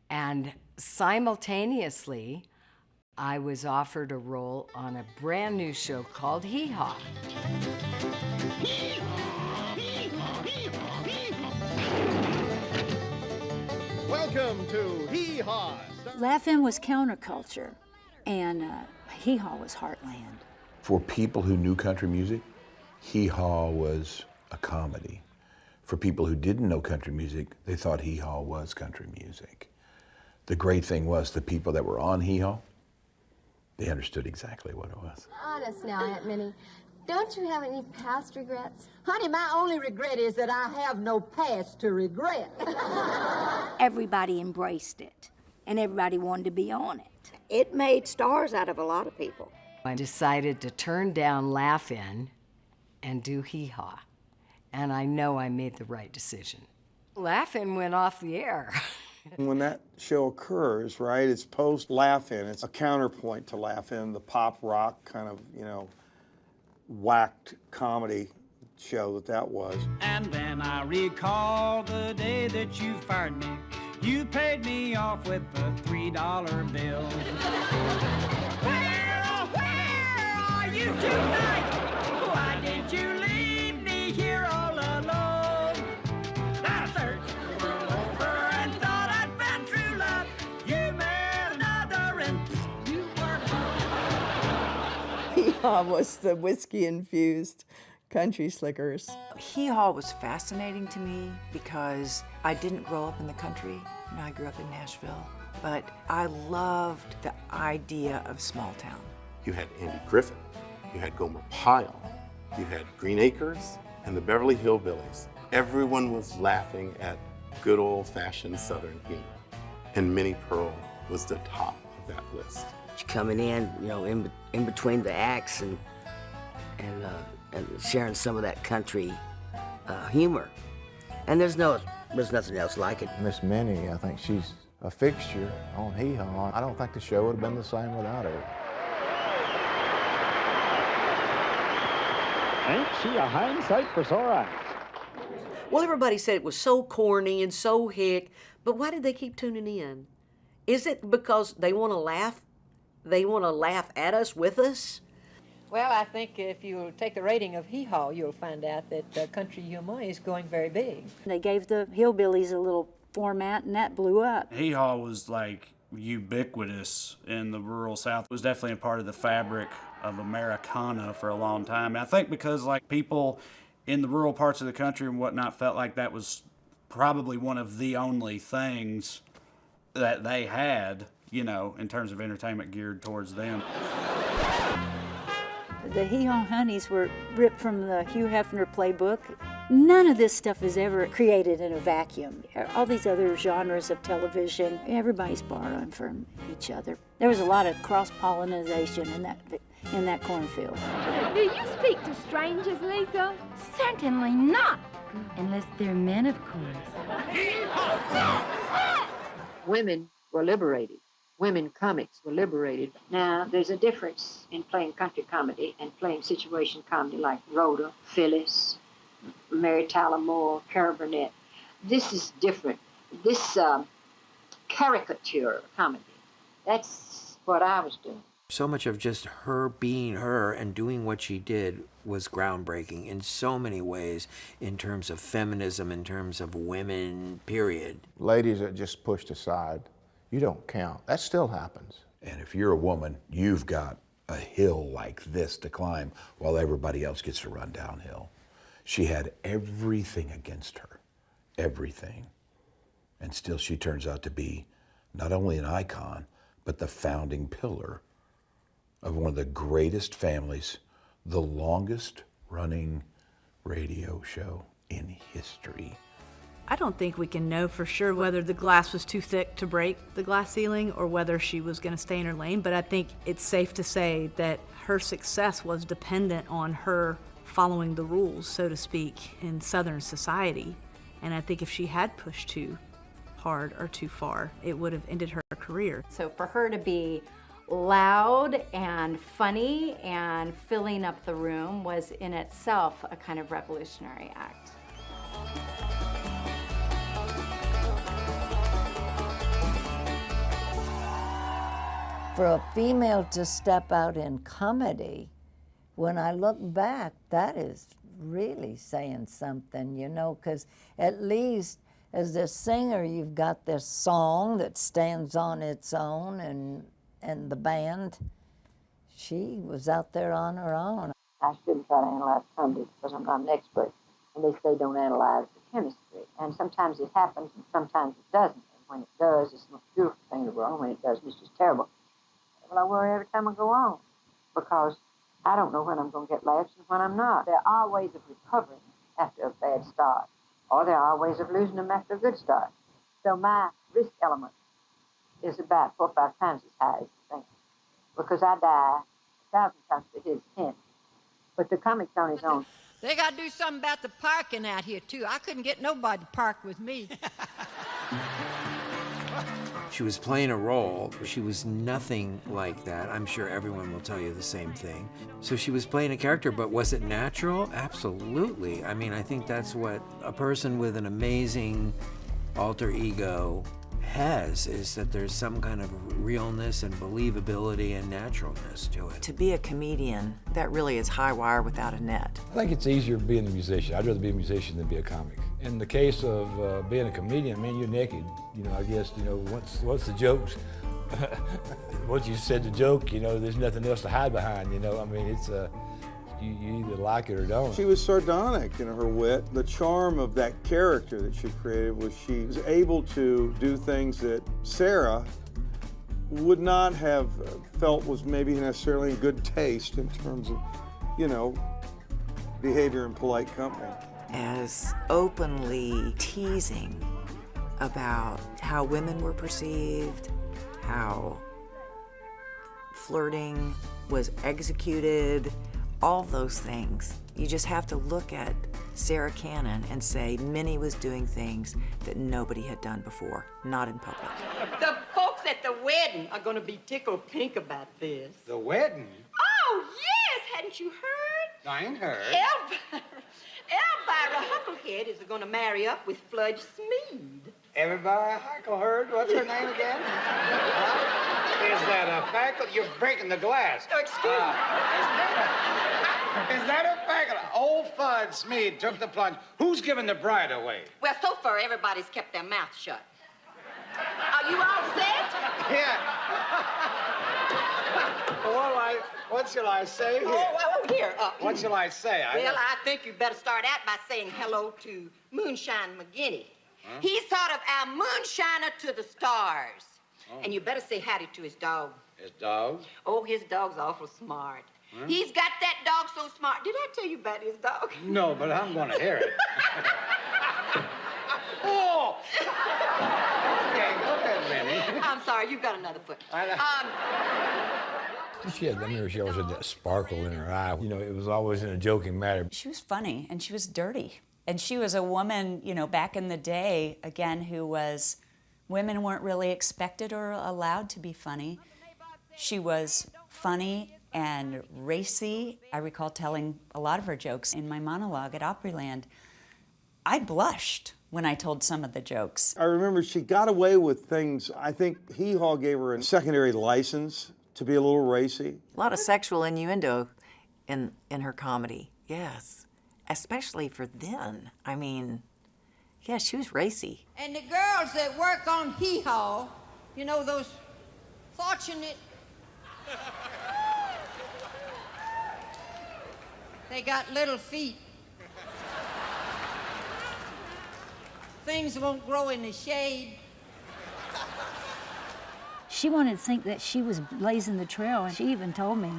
and simultaneously, I was offered a role on a brand new show called Hee-Haw. Welcome to Hee-Haw. Laugh-In was counterculture, and Hee-Haw was heartland. For people who knew country music, Hee-Haw was a comedy. For people who didn't know country music, they thought Hee-Haw was country music. The great thing was the people that were on Hee-Haw, they understood exactly what it was. Honest now, Aunt Minnie, don't you have any past regrets? Honey, my only regret is that I have no past to regret. Everybody embraced it, and everybody wanted to be on it. It made stars out of a lot of people. I decided to turn down Laugh-In and do Hee-Haw, and I know I made the right decision. Laugh-In went off the air. When that show occurs, right, it's post-Laugh-In. It's a counterpoint to Laugh-In, the pop rock kind of, whacked comedy show that was. And then I recall the day that you fired me. You paid me off with a $3 bill. Where are you tonight? Why did you leave me here all alone? I searched the world over and thought I'd found true love. You met another and you were Hee-haw was the whiskey-infused country slickers. Hee-haw was fascinating to me because I didn't grow up in the country. You know, I grew up in Nashville, but I loved the idea of small town. You had Andy Griffith, you had Gomer Pyle, you had Green Acres, and the Beverly Hillbillies. Everyone was laughing at good old-fashioned Southern humor, and Minnie Pearl was the top of that list. Coming in, you know, in between the acts and sharing some of that country humor, and there's nothing else like it. Miss Minnie, I think she's a fixture on Hee-Haw. I don't think the show would have been the same without her. Ain't she a hindsight for sore eyes? Well, everybody said it was so corny and so hick, but why did they keep tuning in? Is it because they want to laugh? They want to laugh at us, with us? Well, I think if you take the rating of Hee-Haw, you'll find out that country humor is going very big. They gave the hillbillies a little format, and that blew up. Hee-Haw was like ubiquitous in the rural South. It was definitely a part of the fabric of Americana for a long time. And I think because like people in the rural parts of the country and whatnot felt like that was probably one of the only things that they had, you know, in terms of entertainment geared towards them. The Hee-Haw Honeys were ripped from the Hugh Hefner playbook. None of this stuff is ever created in a vacuum. All these other genres of television, everybody's borrowing from each other. There was a lot of cross-pollination in that cornfield. Do you speak to strangers, Lisa? Certainly not. Unless they're men, of course. Women were liberated. Women comics were liberated. Now, there's a difference in playing country comedy and playing situation comedy like Rhoda, Phyllis, Mary Tyler Moore, Carol Burnett. This is different. This caricature comedy, that's what I was doing. So much of just her being her and doing what she did was groundbreaking in so many ways, in terms of feminism, in terms of women, period. Ladies are just pushed aside. You don't count. That still happens. And if you're a woman, you've got a hill like this to climb while everybody else gets to run downhill. She had everything against her, everything. And still she turns out to be not only an icon, but the founding pillar of one of the greatest families, the longest running radio show in history. I don't think we can know for sure whether the glass was too thick to break the glass ceiling or whether she was going to stay in her lane, but I think it's safe to say that her success was dependent on her following the rules, so to speak, in Southern society. And I think if she had pushed too hard or too far, it would have ended her career. So for her to be loud and funny and filling up the room was in itself a kind of revolutionary act. For a female to step out in comedy, when I look back, that is really saying something, you know, because at least as a singer, you've got this song that stands on its own, and the band, she was out there on her own. I shouldn't try to analyze comedy because I'm not an expert, and they say don't analyze the chemistry. And sometimes it happens, and sometimes it doesn't. And when it does, it's the most beautiful thing in the world. And when it doesn't, it's just terrible. Well, I worry every time I go on because I don't know when I'm going to get laughs and when I'm not. There are ways of recovering after a bad start, or there are ways of losing them after a good start. So my risk element is about 4 or 5 times as high as the thing, because I die 1,000 times to his 10. But the comic's on his own. They got to do something about the parking out here, too. I couldn't get nobody to park with me. She was playing a role. She was nothing like that. I'm sure everyone will tell you the same thing. So she was playing a character, but was it natural? Absolutely. I mean, I think that's what a person with an amazing alter ego has, is that there's some kind of realness and believability and naturalness to it. To be a comedian, that really is high wire without a net. I think it's easier being a musician. I'd rather be a musician than be a comic. In the case of being a comedian, man, you're naked. You know, I guess, you know, once the joke's Once you said the joke, you know, there's nothing else to hide behind, you know. I mean, it's you either like it or don't. She was sardonic in her wit. The charm of that character that she created was she was able to do things that Sarah would not have felt was maybe necessarily in good taste in terms of, you know, behavior in polite company. As openly teasing about how women were perceived, how flirting was executed, all those things. You just have to look at Sarah Cannon and say Minnie was doing things that nobody had done before, not in public. The folks at the wedding are going to be tickled pink about this. The wedding? Oh, yes! Hadn't you heard? I ain't heard. Elvira Hucklehead is going to marry up with Fludge Smead. Everybody heard? What's her name again? Is that a fact? You're breaking the glass. Oh, excuse me. Is that a fact? Old Fudge Smead took the plunge. Who's giving the bride away? Well, so far, everybody's kept their mouth shut. Are you all set? Yeah. Well, what shall I say here? Here. What shall I say? Well, I think you better start out by saying hello to Moonshine McGinney. Huh? He's sort of our moonshiner to the stars. Oh. And you better say howdy to his dog. His dog? Oh, his dog's awful smart. Huh? He's got that dog so smart. Did I tell you about his dog? No, but I'm going to hear it. Oh! Okay, go ahead, Minnie. I'm sorry, you've got another foot. She always had that sparkle in her eye. You know, it was always in a joking manner. She was funny, and she was dirty. And she was a woman, you know, back in the day, again, women weren't really expected or allowed to be funny. She was funny and racy. I recall telling a lot of her jokes in my monologue at Opryland. I blushed when I told some of the jokes. I remember she got away with things. I think Hee Haw gave her a secondary license to be a little racy. A lot of sexual innuendo in her comedy, yes. Especially for then. I mean, yeah, she was racy. And the girls that work on Hee Haw, you know, those fortunate... They got little feet. Things won't grow in the shade. She wanted to think that she was blazing the trail, and she even told me,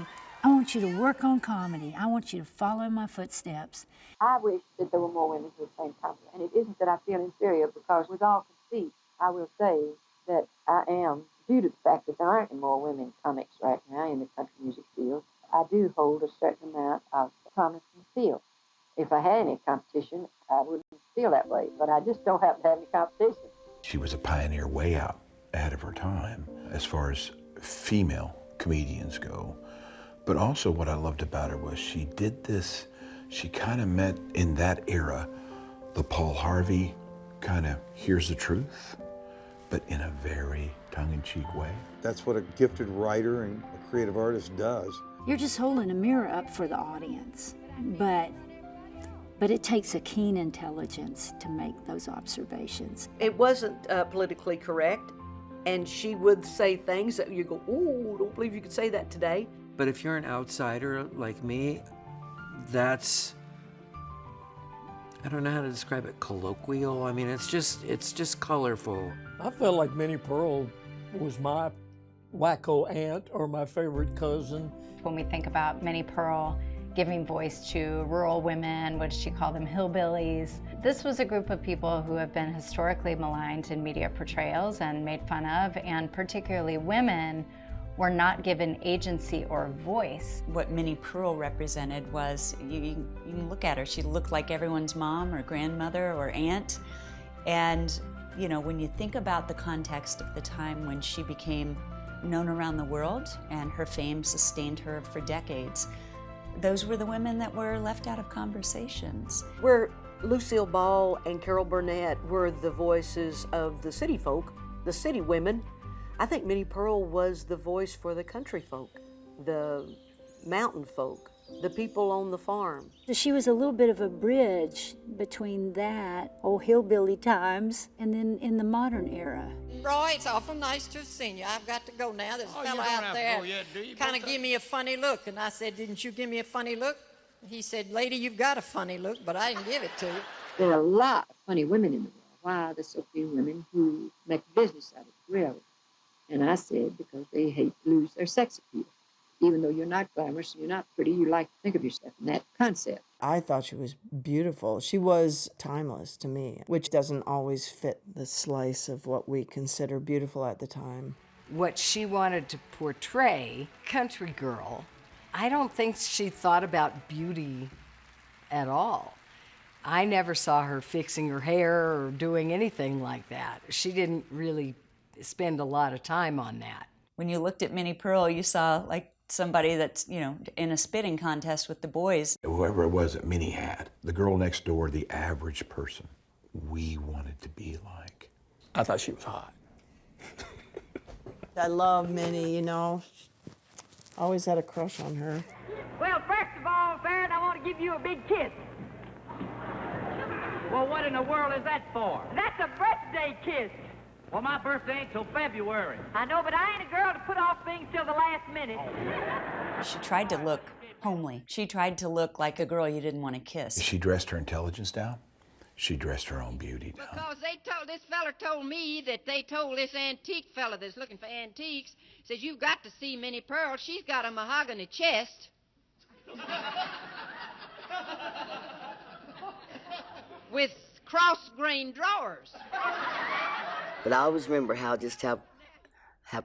I want you to work on comedy. I want you to follow in my footsteps. I wish that there were more women who were playing comedy. And it isn't that I feel inferior, because with all conceit, I will say that I am, due to the fact that there aren't any more women comics right now in the country music field, I do hold a certain amount of promise in the field. If I had any competition, I wouldn't feel that way, but I just don't happen to have any competition. She was a pioneer way out ahead of her time as far as female comedians go. But also what I loved about her was she did this, she kind of met in that era the Paul Harvey kind of here's the truth, but in a very tongue-in-cheek way. That's what a gifted writer and a creative artist does. You're just holding a mirror up for the audience, but it takes a keen intelligence to make those observations. It wasn't politically correct, and she would say things that you go, "Ooh, don't believe you could say that today." But if you're an outsider like me, that's, I don't know how to describe it, colloquial. I mean, it's just colorful. I felt like Minnie Pearl was my wacko aunt or my favorite cousin. When we think about Minnie Pearl giving voice to rural women, what she called them, hillbillies. This was a group of people who have been historically maligned in media portrayals and made fun of, and particularly women were not given agency or voice. What Minnie Pearl represented was, you can look at her, she looked like everyone's mom or grandmother or aunt. And you know, when you think about the context of the time when she became known around the world and her fame sustained her for decades, those were the women that were left out of conversations. Where Lucille Ball and Carol Burnett were the voices of the city folk, the city women, I think Minnie Pearl was the voice for the country folk, the mountain folk. the people on the farm. She was a little bit of a bridge between that old hillbilly times and then in the modern era. Roy, it's awful nice to have seen you. I've got to go now. There's a you fellow don't out have to there go yet, do you, kind of Brother? give me a funny look. And I said, didn't you give me a funny look? He said, lady, you've got a funny look, but I didn't give it to you. There are a lot of funny women in the world. Why are there so few women who make business out of it, really? And I said, because they hate to lose their sex appeal. Even though you're not glamorous, you're not pretty, you like to think of yourself in that concept. I thought she was beautiful. She was timeless to me, which doesn't always fit the slice of what we consider beautiful at the time. What she wanted to portray, country girl, I don't think she thought about beauty at all. I never saw her fixing her hair or doing anything like that. She didn't really spend a lot of time on that. When you looked at Minnie Pearl, you saw like somebody that's, you know, in a spitting contest with the boys. Whoever it was that Minnie had, the girl next door, the average person, we wanted to be like. I thought she was hot. I love Minnie, you know. Always had a crush on her. Well, first of all, Farron, I want to give you a big kiss. Well, what in the world is that for? That's a birthday kiss. Well, my birthday ain't till February. I know, but I ain't a girl to put off things till the last minute. She tried to look homely. She tried to look like a girl you didn't want to kiss. She dressed her intelligence down. She dressed her own beauty down. Because this fella told me that they told this antique fella that's looking for antiques, says, you've got to see Minnie Pearl. She's got a mahogany chest. With cross-grain drawers. But I always remember how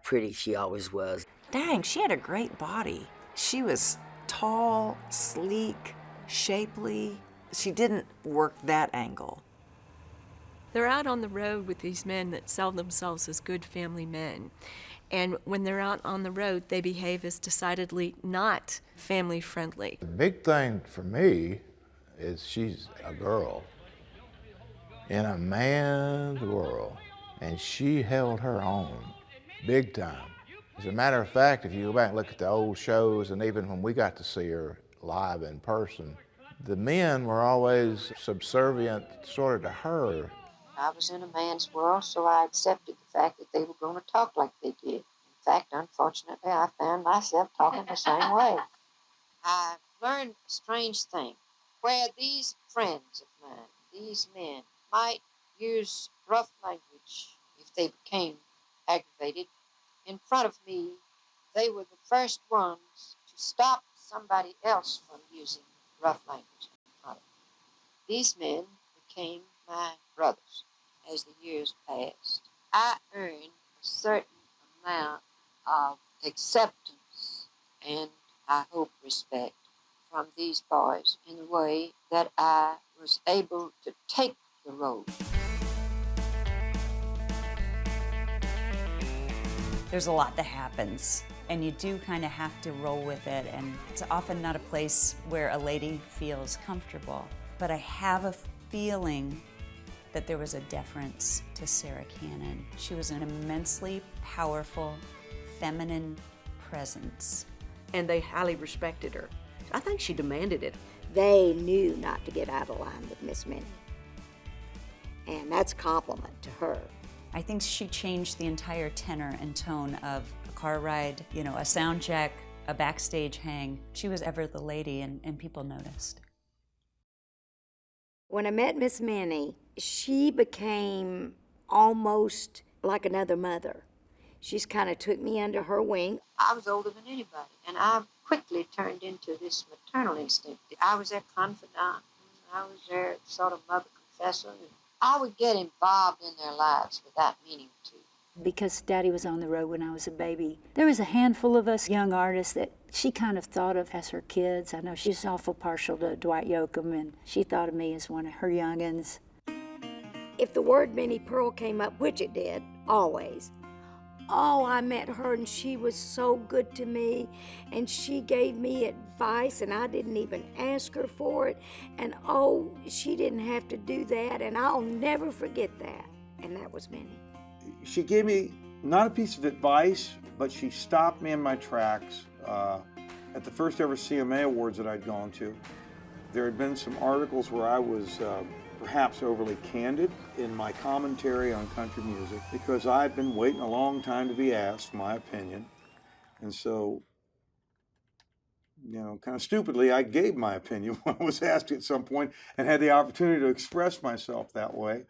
pretty she always was. Dang, she had a great body. She was tall, sleek, shapely. She didn't work that angle. They're out on the road with these men that sell themselves as good family men. And when they're out on the road, they behave as decidedly not family friendly. The big thing for me is she's a girl in a man's world, and she held her own big time. As a matter of fact, if you go back and look at the old shows, and even when we got to see her live in person, the men were always subservient sort of to her. I was in a man's world, so I accepted the fact that they were going to talk like they did. In fact, unfortunately, I found myself talking the same way. I learned a strange thing. Where these friends of mine, these men, might use rough language if they became aggravated, in front of me, they were the first ones to stop somebody else from using rough language in front of me. These men became my brothers as the years passed. I earned a certain amount of acceptance and, I hope, respect from these boys in the way that I was able to take the road. There's a lot that happens, and you do kind of have to roll with it, and it's often not a place where a lady feels comfortable. But I have a feeling that there was a deference to Sarah Cannon. She was an immensely powerful, feminine presence. And they highly respected her. I think she demanded it. They knew not to get out of line with Miss Minnie. And that's a compliment to her. I think she changed the entire tenor and tone of a car ride, you know, a sound check, a backstage hang. She was ever the lady, and people noticed. When I met Miss Minnie, she became almost like another mother. She's kind of took me under her wing. I was older than anybody, and I quickly turned into this maternal instinct. I was their confidant. I was their sort of mother confessor. I would get involved in their lives without meaning to. Because Daddy was on the road when I was a baby, there was a handful of us young artists that she kind of thought of as her kids. I know she's awful partial to Dwight Yoakam, and she thought of me as one of her youngins. If the word Minnie Pearl came up, which it did, always, oh, I met her and she was so good to me, and she gave me advice and I didn't even ask her for it, and oh, she didn't have to do that, and I'll never forget that. And that was Minnie. She gave me not a piece of advice, but she stopped me in my tracks At the first ever CMA Awards that I'd gone to, there had been some articles where I was perhaps overly candid in my commentary on country music because I had been waiting a long time to be asked my opinion. And so, kind of stupidly, I gave my opinion when I was asked at some point and had the opportunity to express myself that way.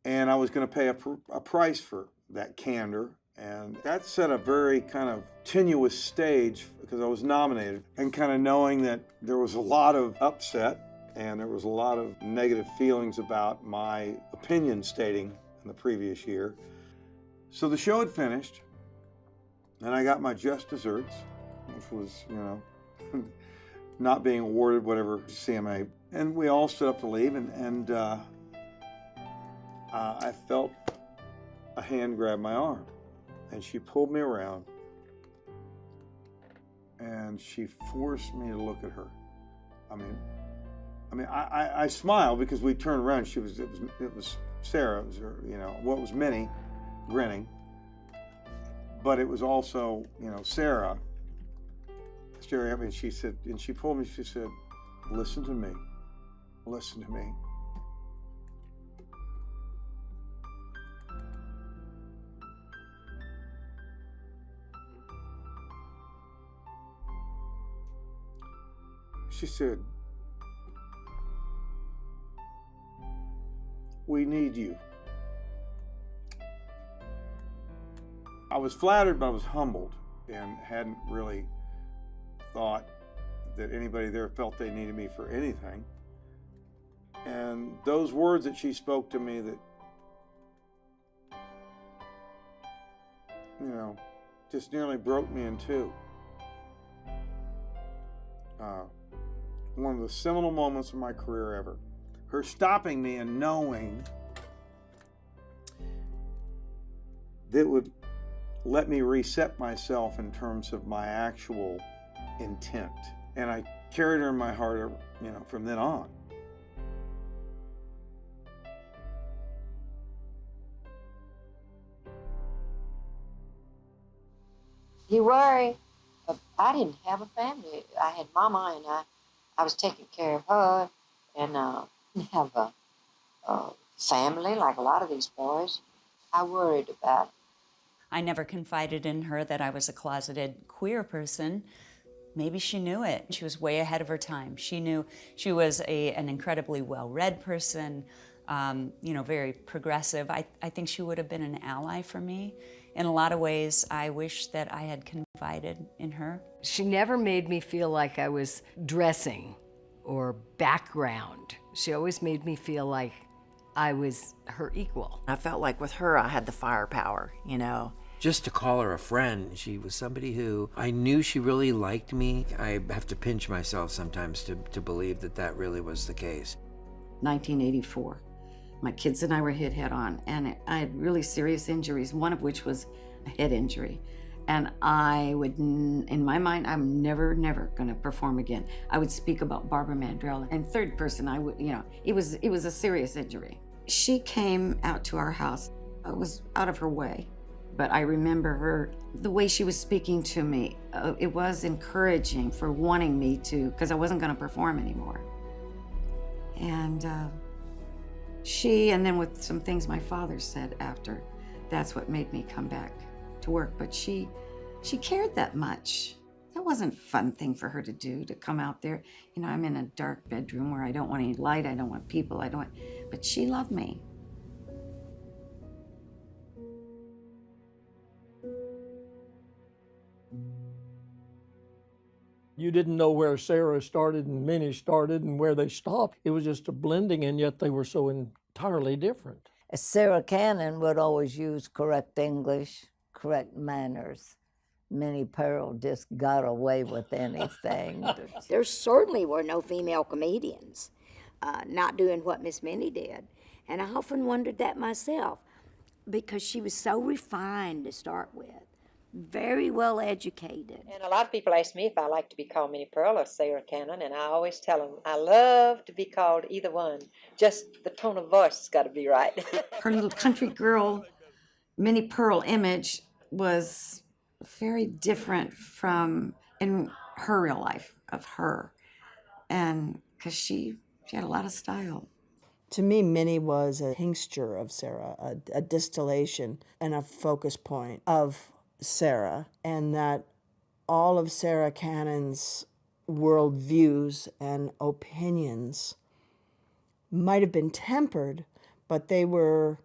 And I was going to pay a price for that candor. And that set a very kind of tenuous stage because I was nominated, and kind of knowing that there was a lot of upset and there was a lot of negative feelings about my opinion stating in the previous year. So the show had finished, and I got my just desserts, which was, not being awarded whatever CMA. And we all stood up to leave, and I felt a hand grab my arm, and she pulled me around, and she forced me to look at her. I smiled because we turned around. It was Sarah. It was her, what was Minnie, grinning, but it was also, Sarah staring at me. And she said, and she pulled me. She said, "Listen to me. Listen to me." She said, "We need you." I was flattered, but I was humbled and hadn't really thought that anybody there felt they needed me for anything. And those words that she spoke to me that, just nearly broke me in two. One of the seminal moments of my career ever. Her stopping me and knowing that would let me reset myself in terms of my actual intent. And I carried her in my heart, from then on. You worry. I didn't have a family. I had Mama, and I was taking care of her, and didn't have a family like a lot of these boys. I worried about it. I never confided in her that I was a closeted queer person. Maybe she knew it. She was way ahead of her time. She knew she was an incredibly well-read person, very progressive. I think she would have been an ally for me. In a lot of ways, I wish that I had confided in her. She never made me feel like I was dressing or background. She always made me feel like I was her equal. I felt like with her, I had the firepower, Just to call her a friend, she was somebody who I knew she really liked me. I have to pinch myself sometimes to believe that really was the case. 1984. My kids and I were hit head on, and I had really serious injuries, one of which was a head injury. And I would, in my mind, I'm never gonna perform again. I would speak about Barbara Mandrell. And third person, I would, it was a serious injury. She came out to our house. I was out of her way, but I remember her, the way she was speaking to me, it was encouraging for wanting me to, because I wasn't gonna perform anymore. And and then with some things my father said after, that's what made me come back to work. But she cared that much. That wasn't a fun thing for her to do, to come out there. I'm in a dark bedroom where I don't want any light, I don't want people, but she loved me. You didn't know where Sarah started and Minnie started and where they stopped. It was just a blending, and yet they were so entirely different. Sarah Cannon would always use correct English, correct manners. Minnie Pearl just got away with anything. There certainly were no female comedians not doing what Miss Minnie did. And I often wondered that myself, because she was so refined to start with. Very well educated. And a lot of people ask me if I like to be called Minnie Pearl or Sarah Cannon, and I always tell them I love to be called either one. Just the tone of voice has got to be right. Her little country girl, Minnie Pearl image was very different from, and her real life of her. And because she had a lot of style. To me, Minnie was a tincture of Sarah, a distillation and a focus point of Sarah, and that all of Sarah Cannon's worldviews and opinions might have been tempered, but they were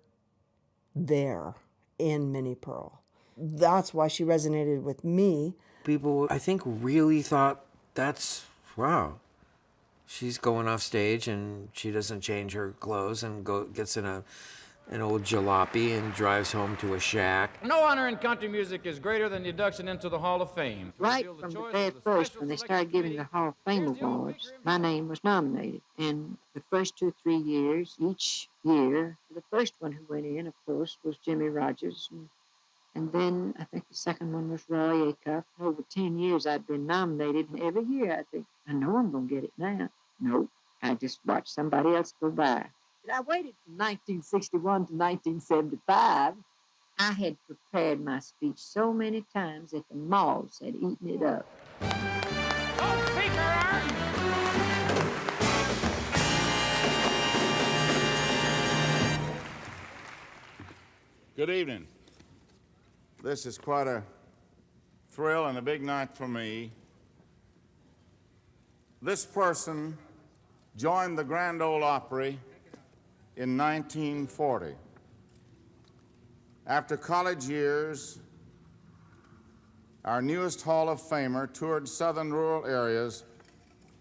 there in Minnie Pearl. That's why she resonated with me. People, I think, really thought wow. She's going off stage and she doesn't change her clothes and gets in an old jalopy and drives home to a shack. No honor in country music is greater than the induction into the Hall of Fame. Right from the very first, when they started giving the Hall of Fame awards, my name was nominated. And the first 2 or 3 years, each year, the first one who went in, of course, was Jimmy Rogers. And then I think the second one was Roy Acuff. Over 10 years, I'd been nominated. And every year I think, I know I'm going to get it now. Nope. I just watched somebody else go by. But I waited from 1961 to 1975. I had prepared my speech so many times that the moths had eaten it up. Good evening. This is quite a thrill and a big night for me. This person joined the Grand Ole Opry in 1940. After college years, our newest Hall of Famer toured southern rural areas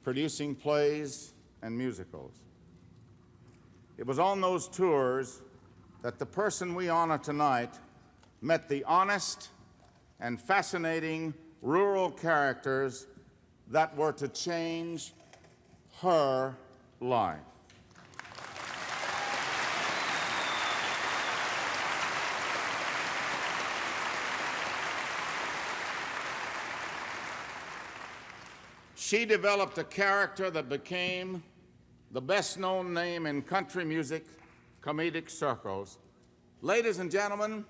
producing plays and musicals. It was on those tours that the person we honor tonight met the honest and fascinating rural characters that were to change her life. She developed a character that became the best-known name in country music comedic circles. Ladies and gentlemen,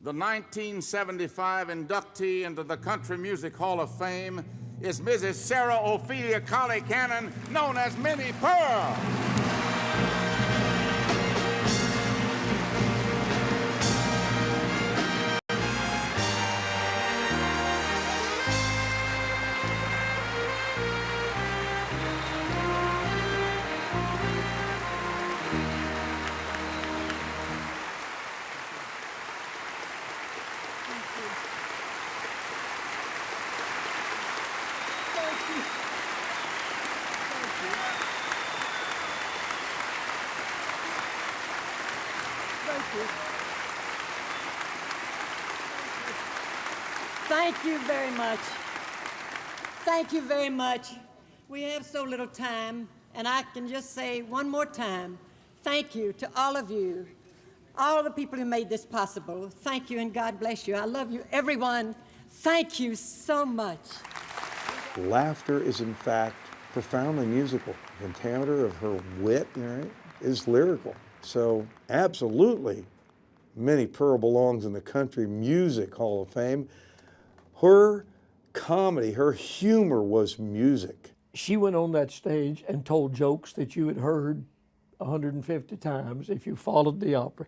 the 1975 inductee into the Country Music Hall of Fame is Mrs. Sarah Ophelia Collie Cannon, known as Minnie Pearl. Thank you very much. Thank you very much. We have so little time, and I can just say one more time, thank you to all of you, all the people who made this possible. Thank you, and God bless you. I love you, everyone. Thank you so much. Laughter is, in fact, profoundly musical. The pentameter of her wit, is lyrical. So, absolutely, Minnie Pearl belongs in the Country Music Hall of Fame. Her comedy, her humor was music. She went on that stage and told jokes that you had heard 150 times if you followed the opera.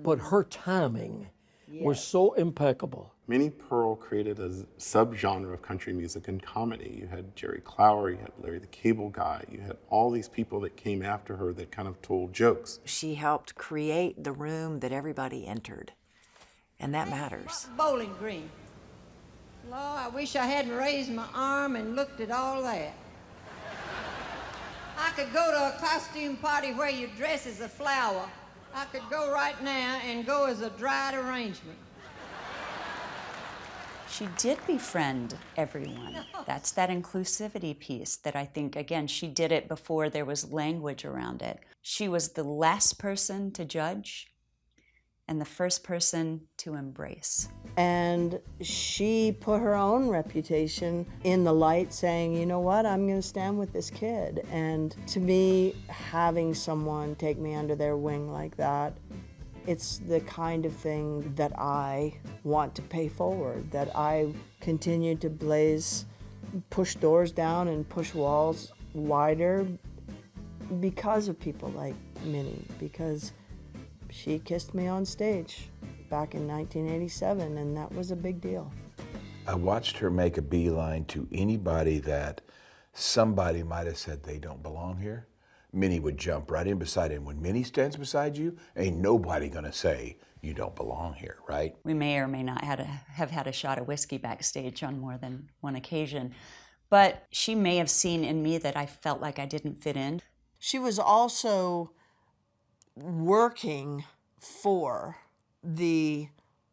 But her timing was so impeccable. Minnie Pearl created a subgenre of country music and comedy. You had Jerry Clower, you had Larry the Cable Guy, you had all these people that came after her that kind of told jokes. She helped create the room that everybody entered, and that matters. Bowling Green. Lord, I wish I hadn't raised my arm and looked at all that. I could go to a costume party where you dress as a flower. I could go right now and go as a dried arrangement. She did befriend everyone. That's that inclusivity piece that I think, again, she did it before there was language around it. She was the last person to judge and the first person to embrace. And she put her own reputation in the light, saying, you know what, I'm going to stand with this kid. And to me, having someone take me under their wing like that, it's the kind of thing that I want to pay forward, that I continue to blaze push doors down and push walls wider because of people like Minnie, because she kissed me on stage back in 1987, and that was a big deal. I watched her make a beeline to anybody that somebody might have said they don't belong here. Minnie would jump right in beside him. When Minnie stands beside you, ain't nobody gonna say you don't belong here, right? We may or may not have had a shot of whiskey backstage on more than one occasion, but she may have seen in me that I felt like I didn't fit in. She was also working for the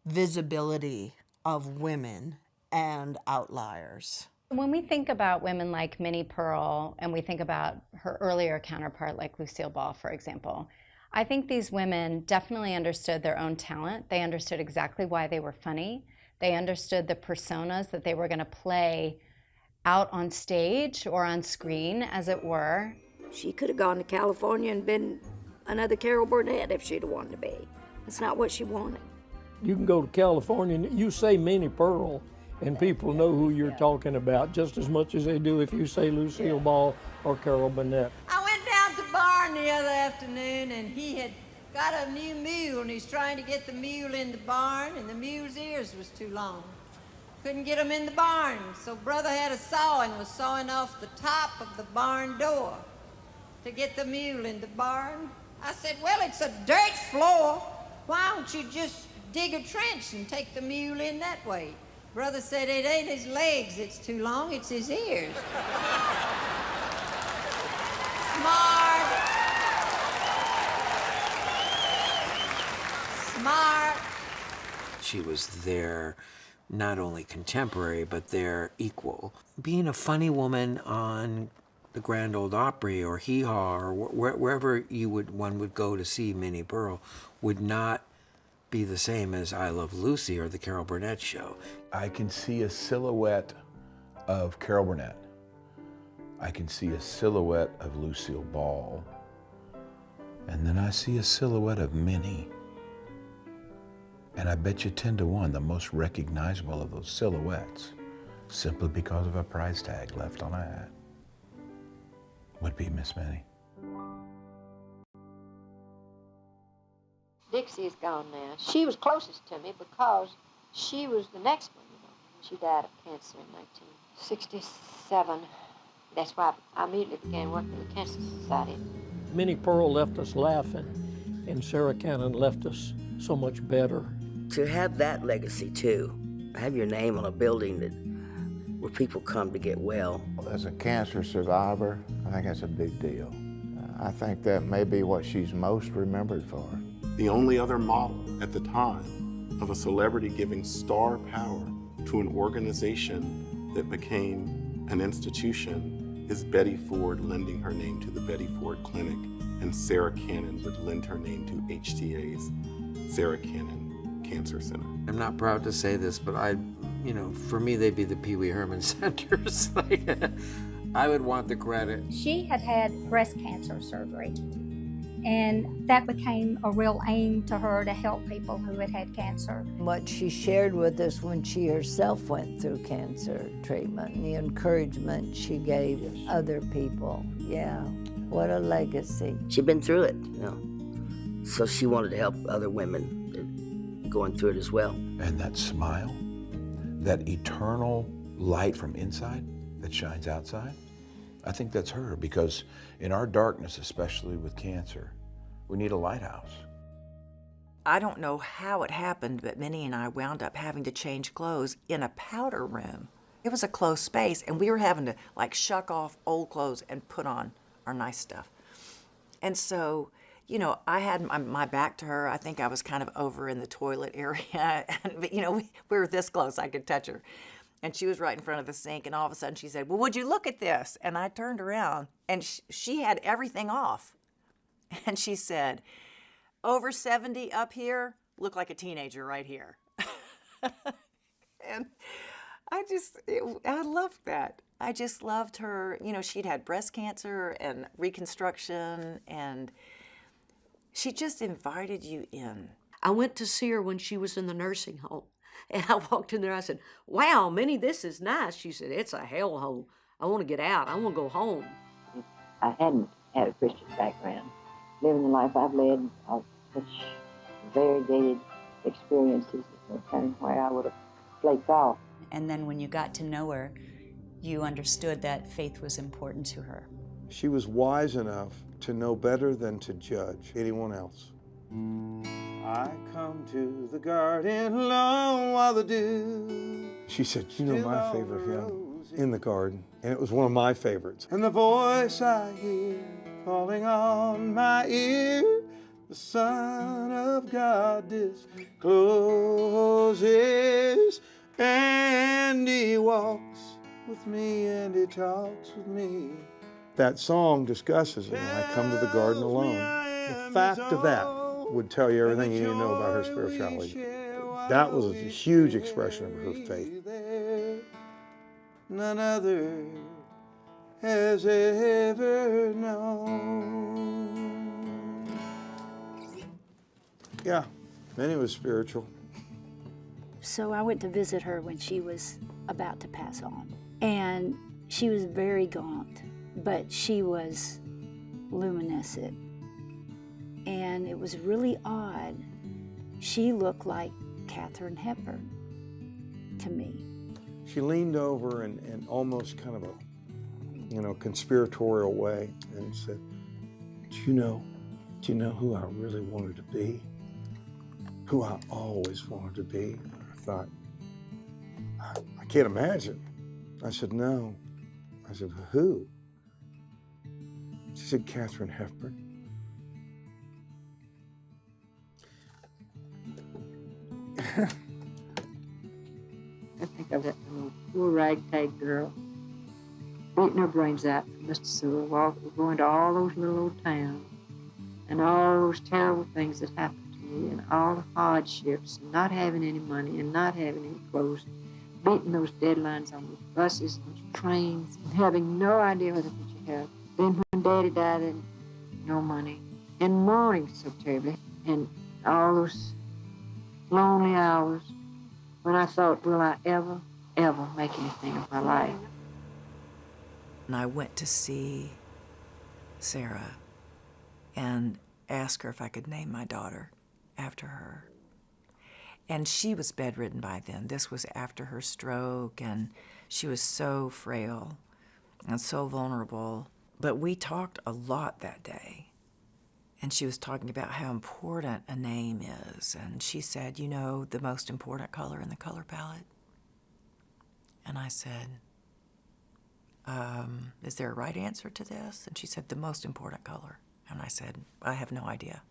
visibility of women and outliers. When we think about women like Minnie Pearl, and we think about her earlier counterpart like Lucille Ball, for example, I think these women definitely understood their own talent. They understood exactly why they were funny. They understood the personas that they were going to play out on stage or on screen, as it were. She could have gone to California and been another Carol Burnett if she'd have wanted to be. That's not what she wanted. You can go to California and you say Minnie Pearl, and people know who you're talking about just as much as they do if you say Lucille Ball or Carol Burnett. I went down to the barn the other afternoon, and he had got a new mule, and he's trying to get the mule in the barn, and the mule's ears was too long. Couldn't get him in the barn, so Brother had a saw and was sawing off the top of the barn door to get the mule in the barn. I said, well, it's a dirt floor. Why don't you just dig a trench and take the mule in that way? Brother said it ain't his legs it's too long, it's his ears. Smart. Smart. She was their not only contemporary, but their equal. Being a funny woman on the Grand Ole Opry or Hee Haw or wherever one would go to see Minnie Pearl would not be the same as I Love Lucy or the Carol Burnett show. I can see a silhouette of Carol Burnett. I can see a silhouette of Lucille Ball. And then I see a silhouette of Minnie. And I bet you 10 to 1, the most recognizable of those silhouettes, simply because of a price tag left on a hat, would be Miss Minnie. Dixie is gone now. She was closest to me because she was the next one, you know. She died of cancer in 1967. That's why I immediately began working with the Cancer Society. Minnie Pearl left us laughing, and Sarah Cannon left us so much better. To have that legacy too, have your name on a building where people come to get well. As a cancer survivor, I think that's a big deal. I think that may be what she's most remembered for. The only other model at the time of a celebrity giving star power to an organization that became an institution is Betty Ford lending her name to the Betty Ford Clinic, and Sarah Cannon would lend her name to HTA's Sarah Cannon Cancer Center. I'm not proud to say this, but for me, they'd be the Pee Wee Herman Centers. I would want the credit. She had had breast cancer surgery, and that became a real aim to her to help people who had had cancer. What she shared with us when she herself went through cancer treatment and the encouragement she gave other people. Yeah, what a legacy. She'd been through it, so she wanted to help other women going through it as well. And that smile, that eternal light from inside that shines outside, I think that's her, because in our darkness, especially with cancer, we need a lighthouse. I don't know how it happened, but Minnie and I wound up having to change clothes in a powder room. It was a closed space, and we were having to shuck off old clothes and put on our nice stuff. And so, I had my back to her. I think I was kind of over in the toilet area, but we were this close, I could touch her. And she was right in front of the sink, and all of a sudden she said, well, would you look at this? And I turned around, and she had everything off. And she said, over 70 up here, look like a teenager right here. And I loved that. I just loved her. She'd had breast cancer and reconstruction, and she just invited you in. I went to see her when she was in the nursing home. And I walked in there, I said, wow, Minnie, this is nice. She said, it's a hellhole. I want to get out. I want to go home. If I hadn't had a Christian background, living the life I've led of such variegated experiences, there's no telling where I would have flaked off. And then when you got to know her, you understood that faith was important to her. She was wise enough to know better than to judge anyone else. I come to the garden alone while the dew. She said, you know my favorite hymn, In the Garden, and it was one of my favorites. And the voice I hear falling on my ear, the Son of God discloses, and he walks with me and he talks with me. That song discusses it, and I come to the garden alone. The fact of that would tell you everything you need to know about her spirituality. That was a huge expression of her faith. None other has ever known. Yeah, Minnie was spiritual. So I went to visit her when she was about to pass on. And she was very gaunt, but she was luminescent. And it was really odd. She looked like Katharine Hepburn to me. She leaned over and almost kind of a, conspiratorial way and said, do you know who I really wanted to be? Who I always wanted to be? I thought, I can't imagine. I said, no. I said, who? She said, Katharine Hepburn. I think of that little poor ragtag girl beating her brains out from Mr. Sewell, going to all those little old towns and all those terrible things that happened to me and all the hardships and not having any money and not having any clothes, beating those deadlines on those buses and those trains and having no idea what the future held. Then when Daddy died and no money and mourning so terribly and all those lonely hours when I thought, will I ever make anything of my life? And I went to see Sarah and asked her if I could name my daughter after her. And she was bedridden by then. This was after her stroke, and she was so frail and so vulnerable. But we talked a lot that day. And she was talking about how important a name is. And she said, you know, the most important color in the color palette? And I said, is there a right answer to this? And she said, the most important color. And I said, I have no idea.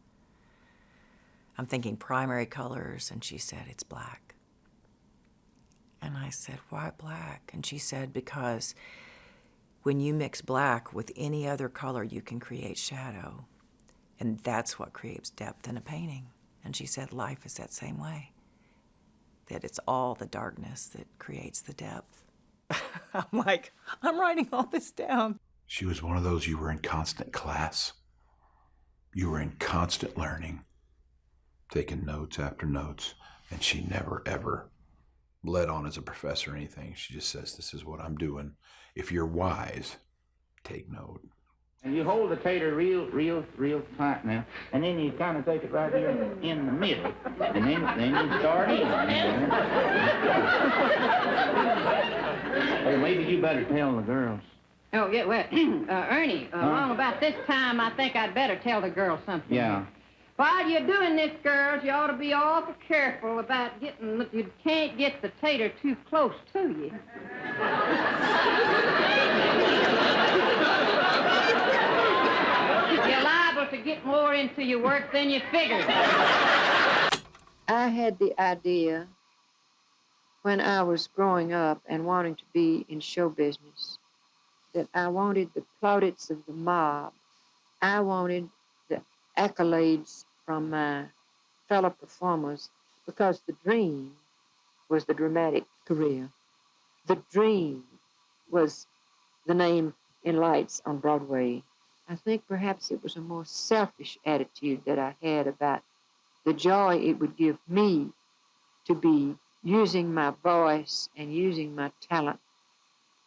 I'm thinking primary colors. And she said, it's black. And I said, why black? And she said, because when you mix black with any other color, you can create shadow. And that's what creates depth in a painting. And she said life is that same way, that it's all the darkness that creates the depth. I'm like, I'm writing all this down. She was one of those, you were in constant class. You were in constant learning, taking notes after notes, and she never, ever led on as a professor or anything. She just says, this is what I'm doing. If you're wise, take note. And you hold the tater real tight now, and then you kind of take it right here in the middle, and then you start in. Hey, maybe you better tell the girls. Oh, yeah, well, Ernie, along about this time, I think I'd better tell the girls something. Yeah. While you're doing this, girls, you ought to be awful careful about you can't get the tater too close to you. You're liable to get more into your work than you figured. I had the idea when I was growing up and wanting to be in show business that I wanted the plaudits of the mob. I wanted the accolades from my fellow performers because the dream was the dramatic career. The dream was the name in lights on Broadway. I think perhaps it was a more selfish attitude that I had about the joy it would give me to be using my voice and using my talent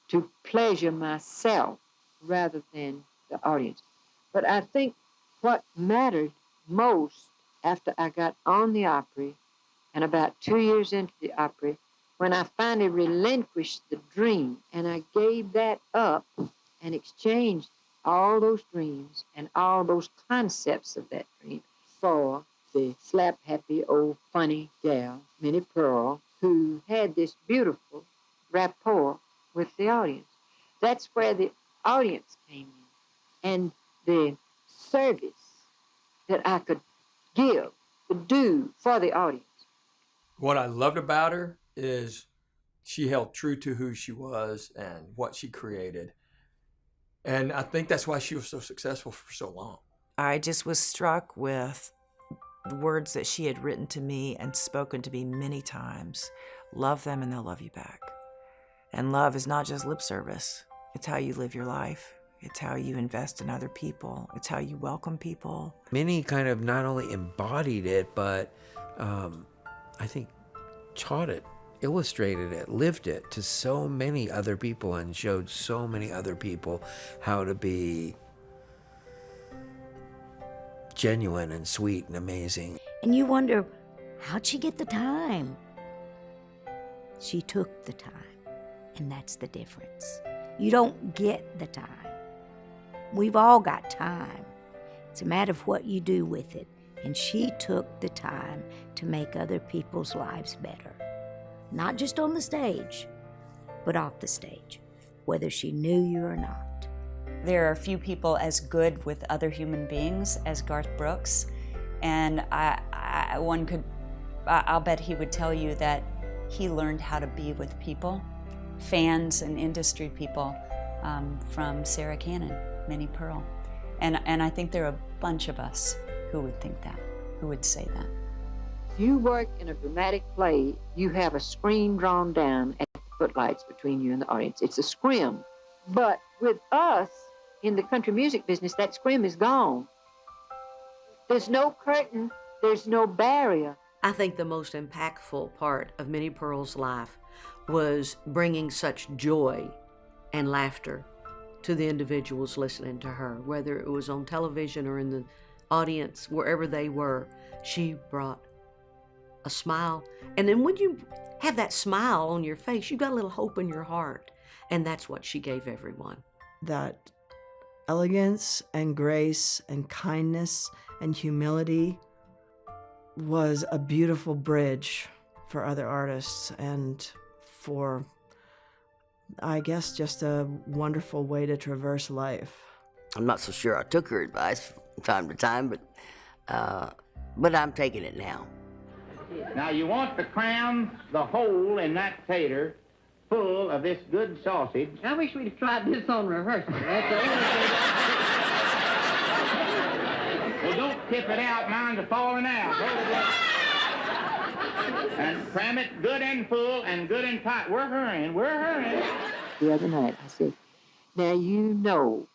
to pleasure myself rather than the audience. But I think what mattered most after I got on the Opry, and about 2 years into the Opry, when I finally relinquished the dream and I gave that up and exchanged all those dreams and all those concepts of that dream for the slap-happy old funny gal, Minnie Pearl, who had this beautiful rapport with the audience. That's where the audience came in, and the service that I could give, could do for the audience. What I loved about her is she held true to who she was and what she created. And I think that's why she was so successful for so long. I just was struck with the words that she had written to me and spoken to me many times. Love them and they'll love you back. And love is not just lip service. It's how you live your life. It's how you invest in other people. It's how you welcome people. Minnie kind of not only embodied it, but I think taught it, illustrated it, lived it to so many other people and showed so many other people how to be genuine and sweet and amazing. And you wonder, how'd she get the time? She took the time, and that's the difference. You don't get the time. We've all got time. It's a matter of what you do with it. And she took the time to make other people's lives better. Not just on the stage, but off the stage, whether she knew you or not. There are few people as good with other human beings as Garth Brooks, and I'll bet he would tell you that he learned how to be with people, fans and industry people, from Sarah Cannon, Minnie Pearl. And I think there are a bunch of us who would think that, who would say that. If you work in a dramatic play, you have a screen drawn down at the footlights between you and the audience. It's a scrim. But with us in the country music business, that scrim is gone. There's no curtain, there's no barrier. I think the most impactful part of Minnie Pearl's life was bringing such joy and laughter to the individuals listening to her, whether it was on television or in the audience, wherever they were. She brought a smile. And then when you have that smile on your face, you got a little hope in your heart. And that's what she gave everyone. That elegance and grace and kindness and humility was a beautiful bridge for other artists and for, I guess, just a wonderful way to traverse life. I'm not so sure I took her advice from time to time, but I'm taking it now. Now you want to cram the hole in that tater full of this good sausage. I wish we'd have tried this on rehearsal. That's the only thing. Well, don't tip it out, mind the falling out. And cram it good and full and good and tight. We're hurrying. The other night, I said, now you know,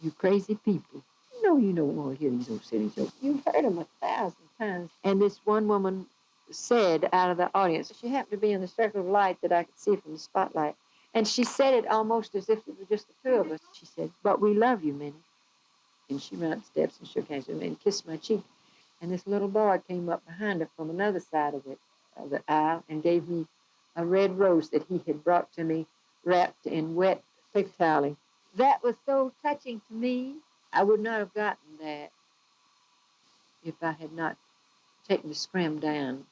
you crazy people, you don't want to hear these old silly jokes. You've heard them 1,000 times. And this one woman said out of the audience, she happened to be in the circle of light that I could see from the spotlight, and she said it almost as if it were just the two of us. She said, but we love you, Minnie. And she ran up the steps and shook hands with me and kissed my cheek. And this little boy came up behind her from another side of the aisle and gave me a red rose that he had brought to me wrapped in wet paper toweling. That was so touching to me. I would not have gotten that if I had not taken the scrim down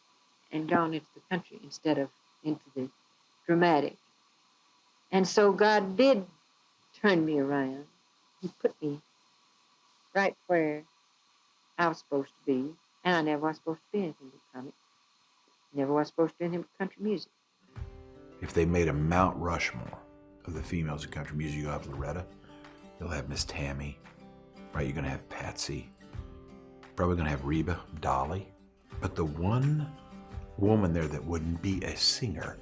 and gone into the country instead of into the dramatic. And so God did turn me around. He put me right where I was supposed to be, and I never was supposed to be anything but comic. Never was supposed to be anything but country music. If they made a Mount Rushmore of the females in country music, you'll have Loretta, you'll have Miss Tammy, right? You're gonna have Patsy, probably gonna have Reba, Dolly. But the one woman there that wouldn't be a singer,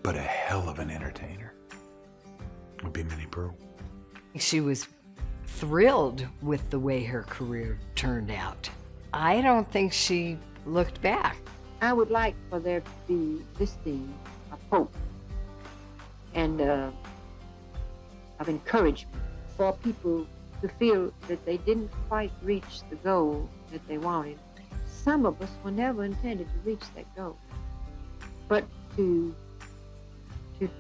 but a hell of an entertainer, would be Minnie Pearl. She was thrilled with the way her career turned out. I don't think she looked back. I would like for there to be this theme of hope and of encouragement for people to feel that they didn't quite reach the goal that they wanted. Some of us were never intended to reach that goal, but to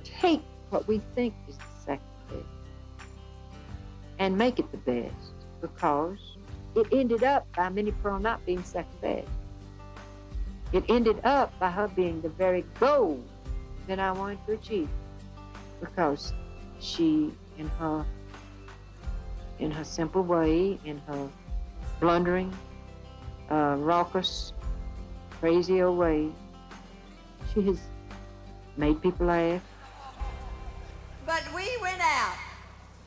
take what we think is the second best and make it the best, because it ended up by Minnie Pearl not being second best. It ended up by her being the very goal that I wanted to achieve, because she, in her simple way, in her blundering, raucous, crazy old way, she has made people laugh. But we went out,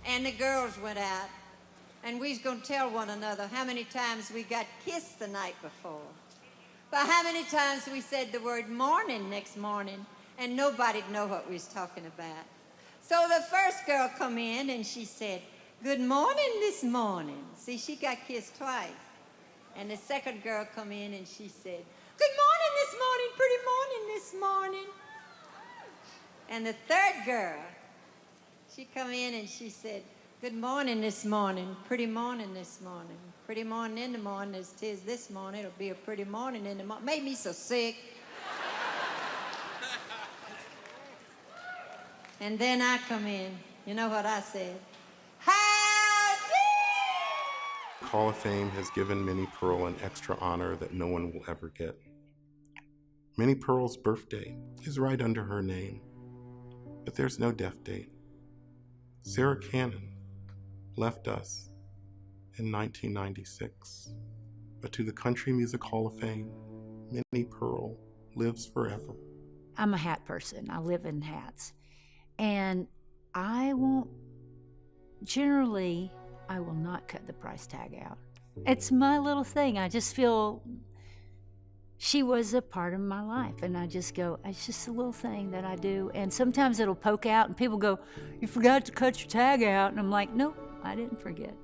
and the girls went out, and we was going to tell one another how many times we got kissed the night before. But how many times we said the word morning next morning, and nobody'd know what we was talking about. So the first girl come in, and she said, good morning this morning. See, she got kissed twice. And the second girl come in, and she said, good morning this morning, pretty morning this morning. And the third girl, she come in, and she said, good morning this morning, pretty morning this morning. Pretty morning in the morning as 'tis this morning. It'll be a pretty morning in the morning. Made me so sick. And then I come in. You know what I said? The Hall of Fame has given Minnie Pearl an extra honor that no one will ever get. Minnie Pearl's birthday is right under her name, but there's no death date. Sarah Cannon left us in 1996, but to the Country Music Hall of Fame, Minnie Pearl lives forever. I'm a hat person. I live in hats. And I will not cut the price tag out. It's my little thing. I just feel she was a part of my life, and I just go, it's just a little thing that I do. And sometimes it'll poke out, and people go, you forgot to cut your tag out. And I'm like, nope, I didn't forget.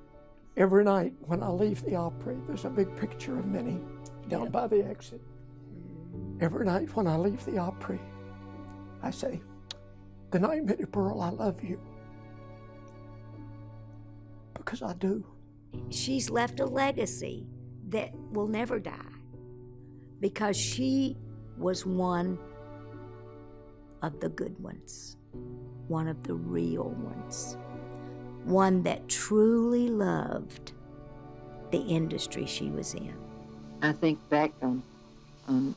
Every night when I leave the Opry, there's a big picture of Minnie down by the exit. Every night when I leave the Opry, I say, good night, Minnie Pearl, I love you. Because I do. She's left a legacy that will never die, because she was one of the good ones, one of the real ones, one that truly loved the industry she was in. I think back on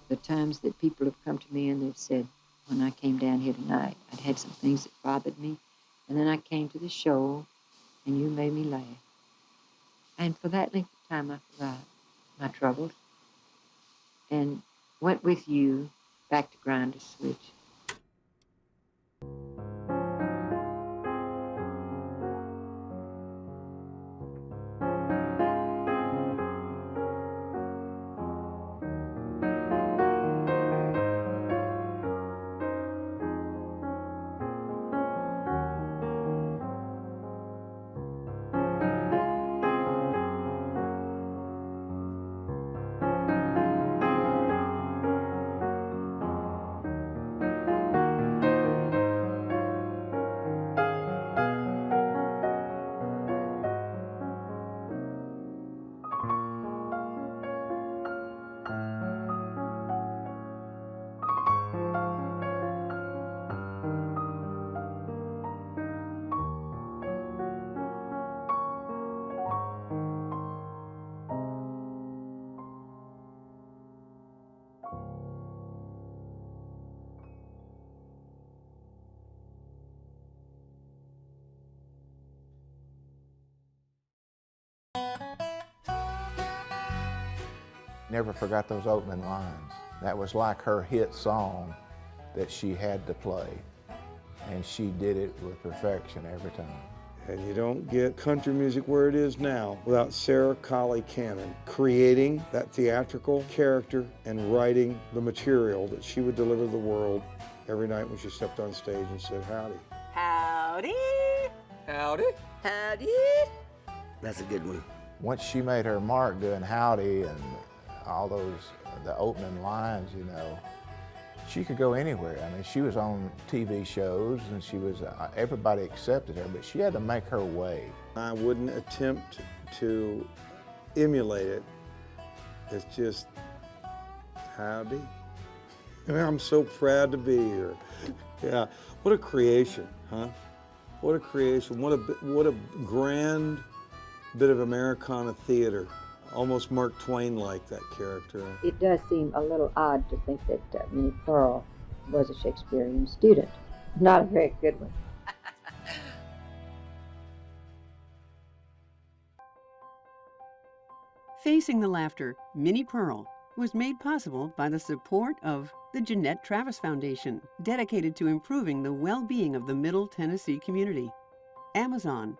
the times that people have come to me and they've said, when I came down here tonight, I'd had some things that bothered me, and then I came to the show and you made me laugh. And for that length of time, I forgot my troubles and went with you back to Grinder Switch. Never forgot those opening lines. That was like her hit song that she had to play, and she did it with perfection every time. And you don't get country music where it is now without Sarah Colley Cannon creating that theatrical character and writing the material that she would deliver to the world every night when she stepped on stage and said, howdy. Howdy. Howdy. Howdy. That's a good one. Once she made her mark doing howdy and all those, the opening lines, you know, she could go anywhere. I mean, she was on TV shows and she was, everybody accepted her, but she had to make her way. I wouldn't attempt to emulate it. It's just, howdy. I mean, I'm so proud to be here. Yeah, what a creation, huh? What a creation, what a grand bit of Americana theater. Almost Mark Twain-like, that character. It does seem a little odd to think that Minnie Pearl was a Shakespearean student. Not a very good one. Facing the Laughter, Minnie Pearl was made possible by the support of the Jeanette Travis Foundation, dedicated to improving the well-being of the Middle Tennessee community. Amazon.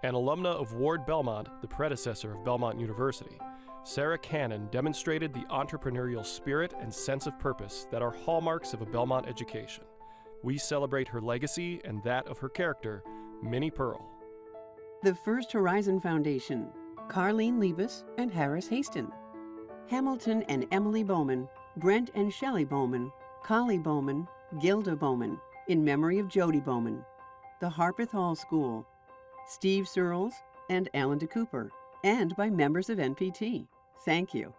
An alumna of Ward Belmont, the predecessor of Belmont University, Sarah Cannon demonstrated the entrepreneurial spirit and sense of purpose that are hallmarks of a Belmont education. We celebrate her legacy and that of her character, Minnie Pearl. The First Horizon Foundation, Carlene Liebes and Harris Haston. Hamilton and Emily Bowman, Brent and Shelley Bowman, Collie Bowman, Gilda Bowman, in memory of Jody Bowman. The Harpeth Hall School, Steve Searles and Alan DeCooper, and by members of NPT. Thank you.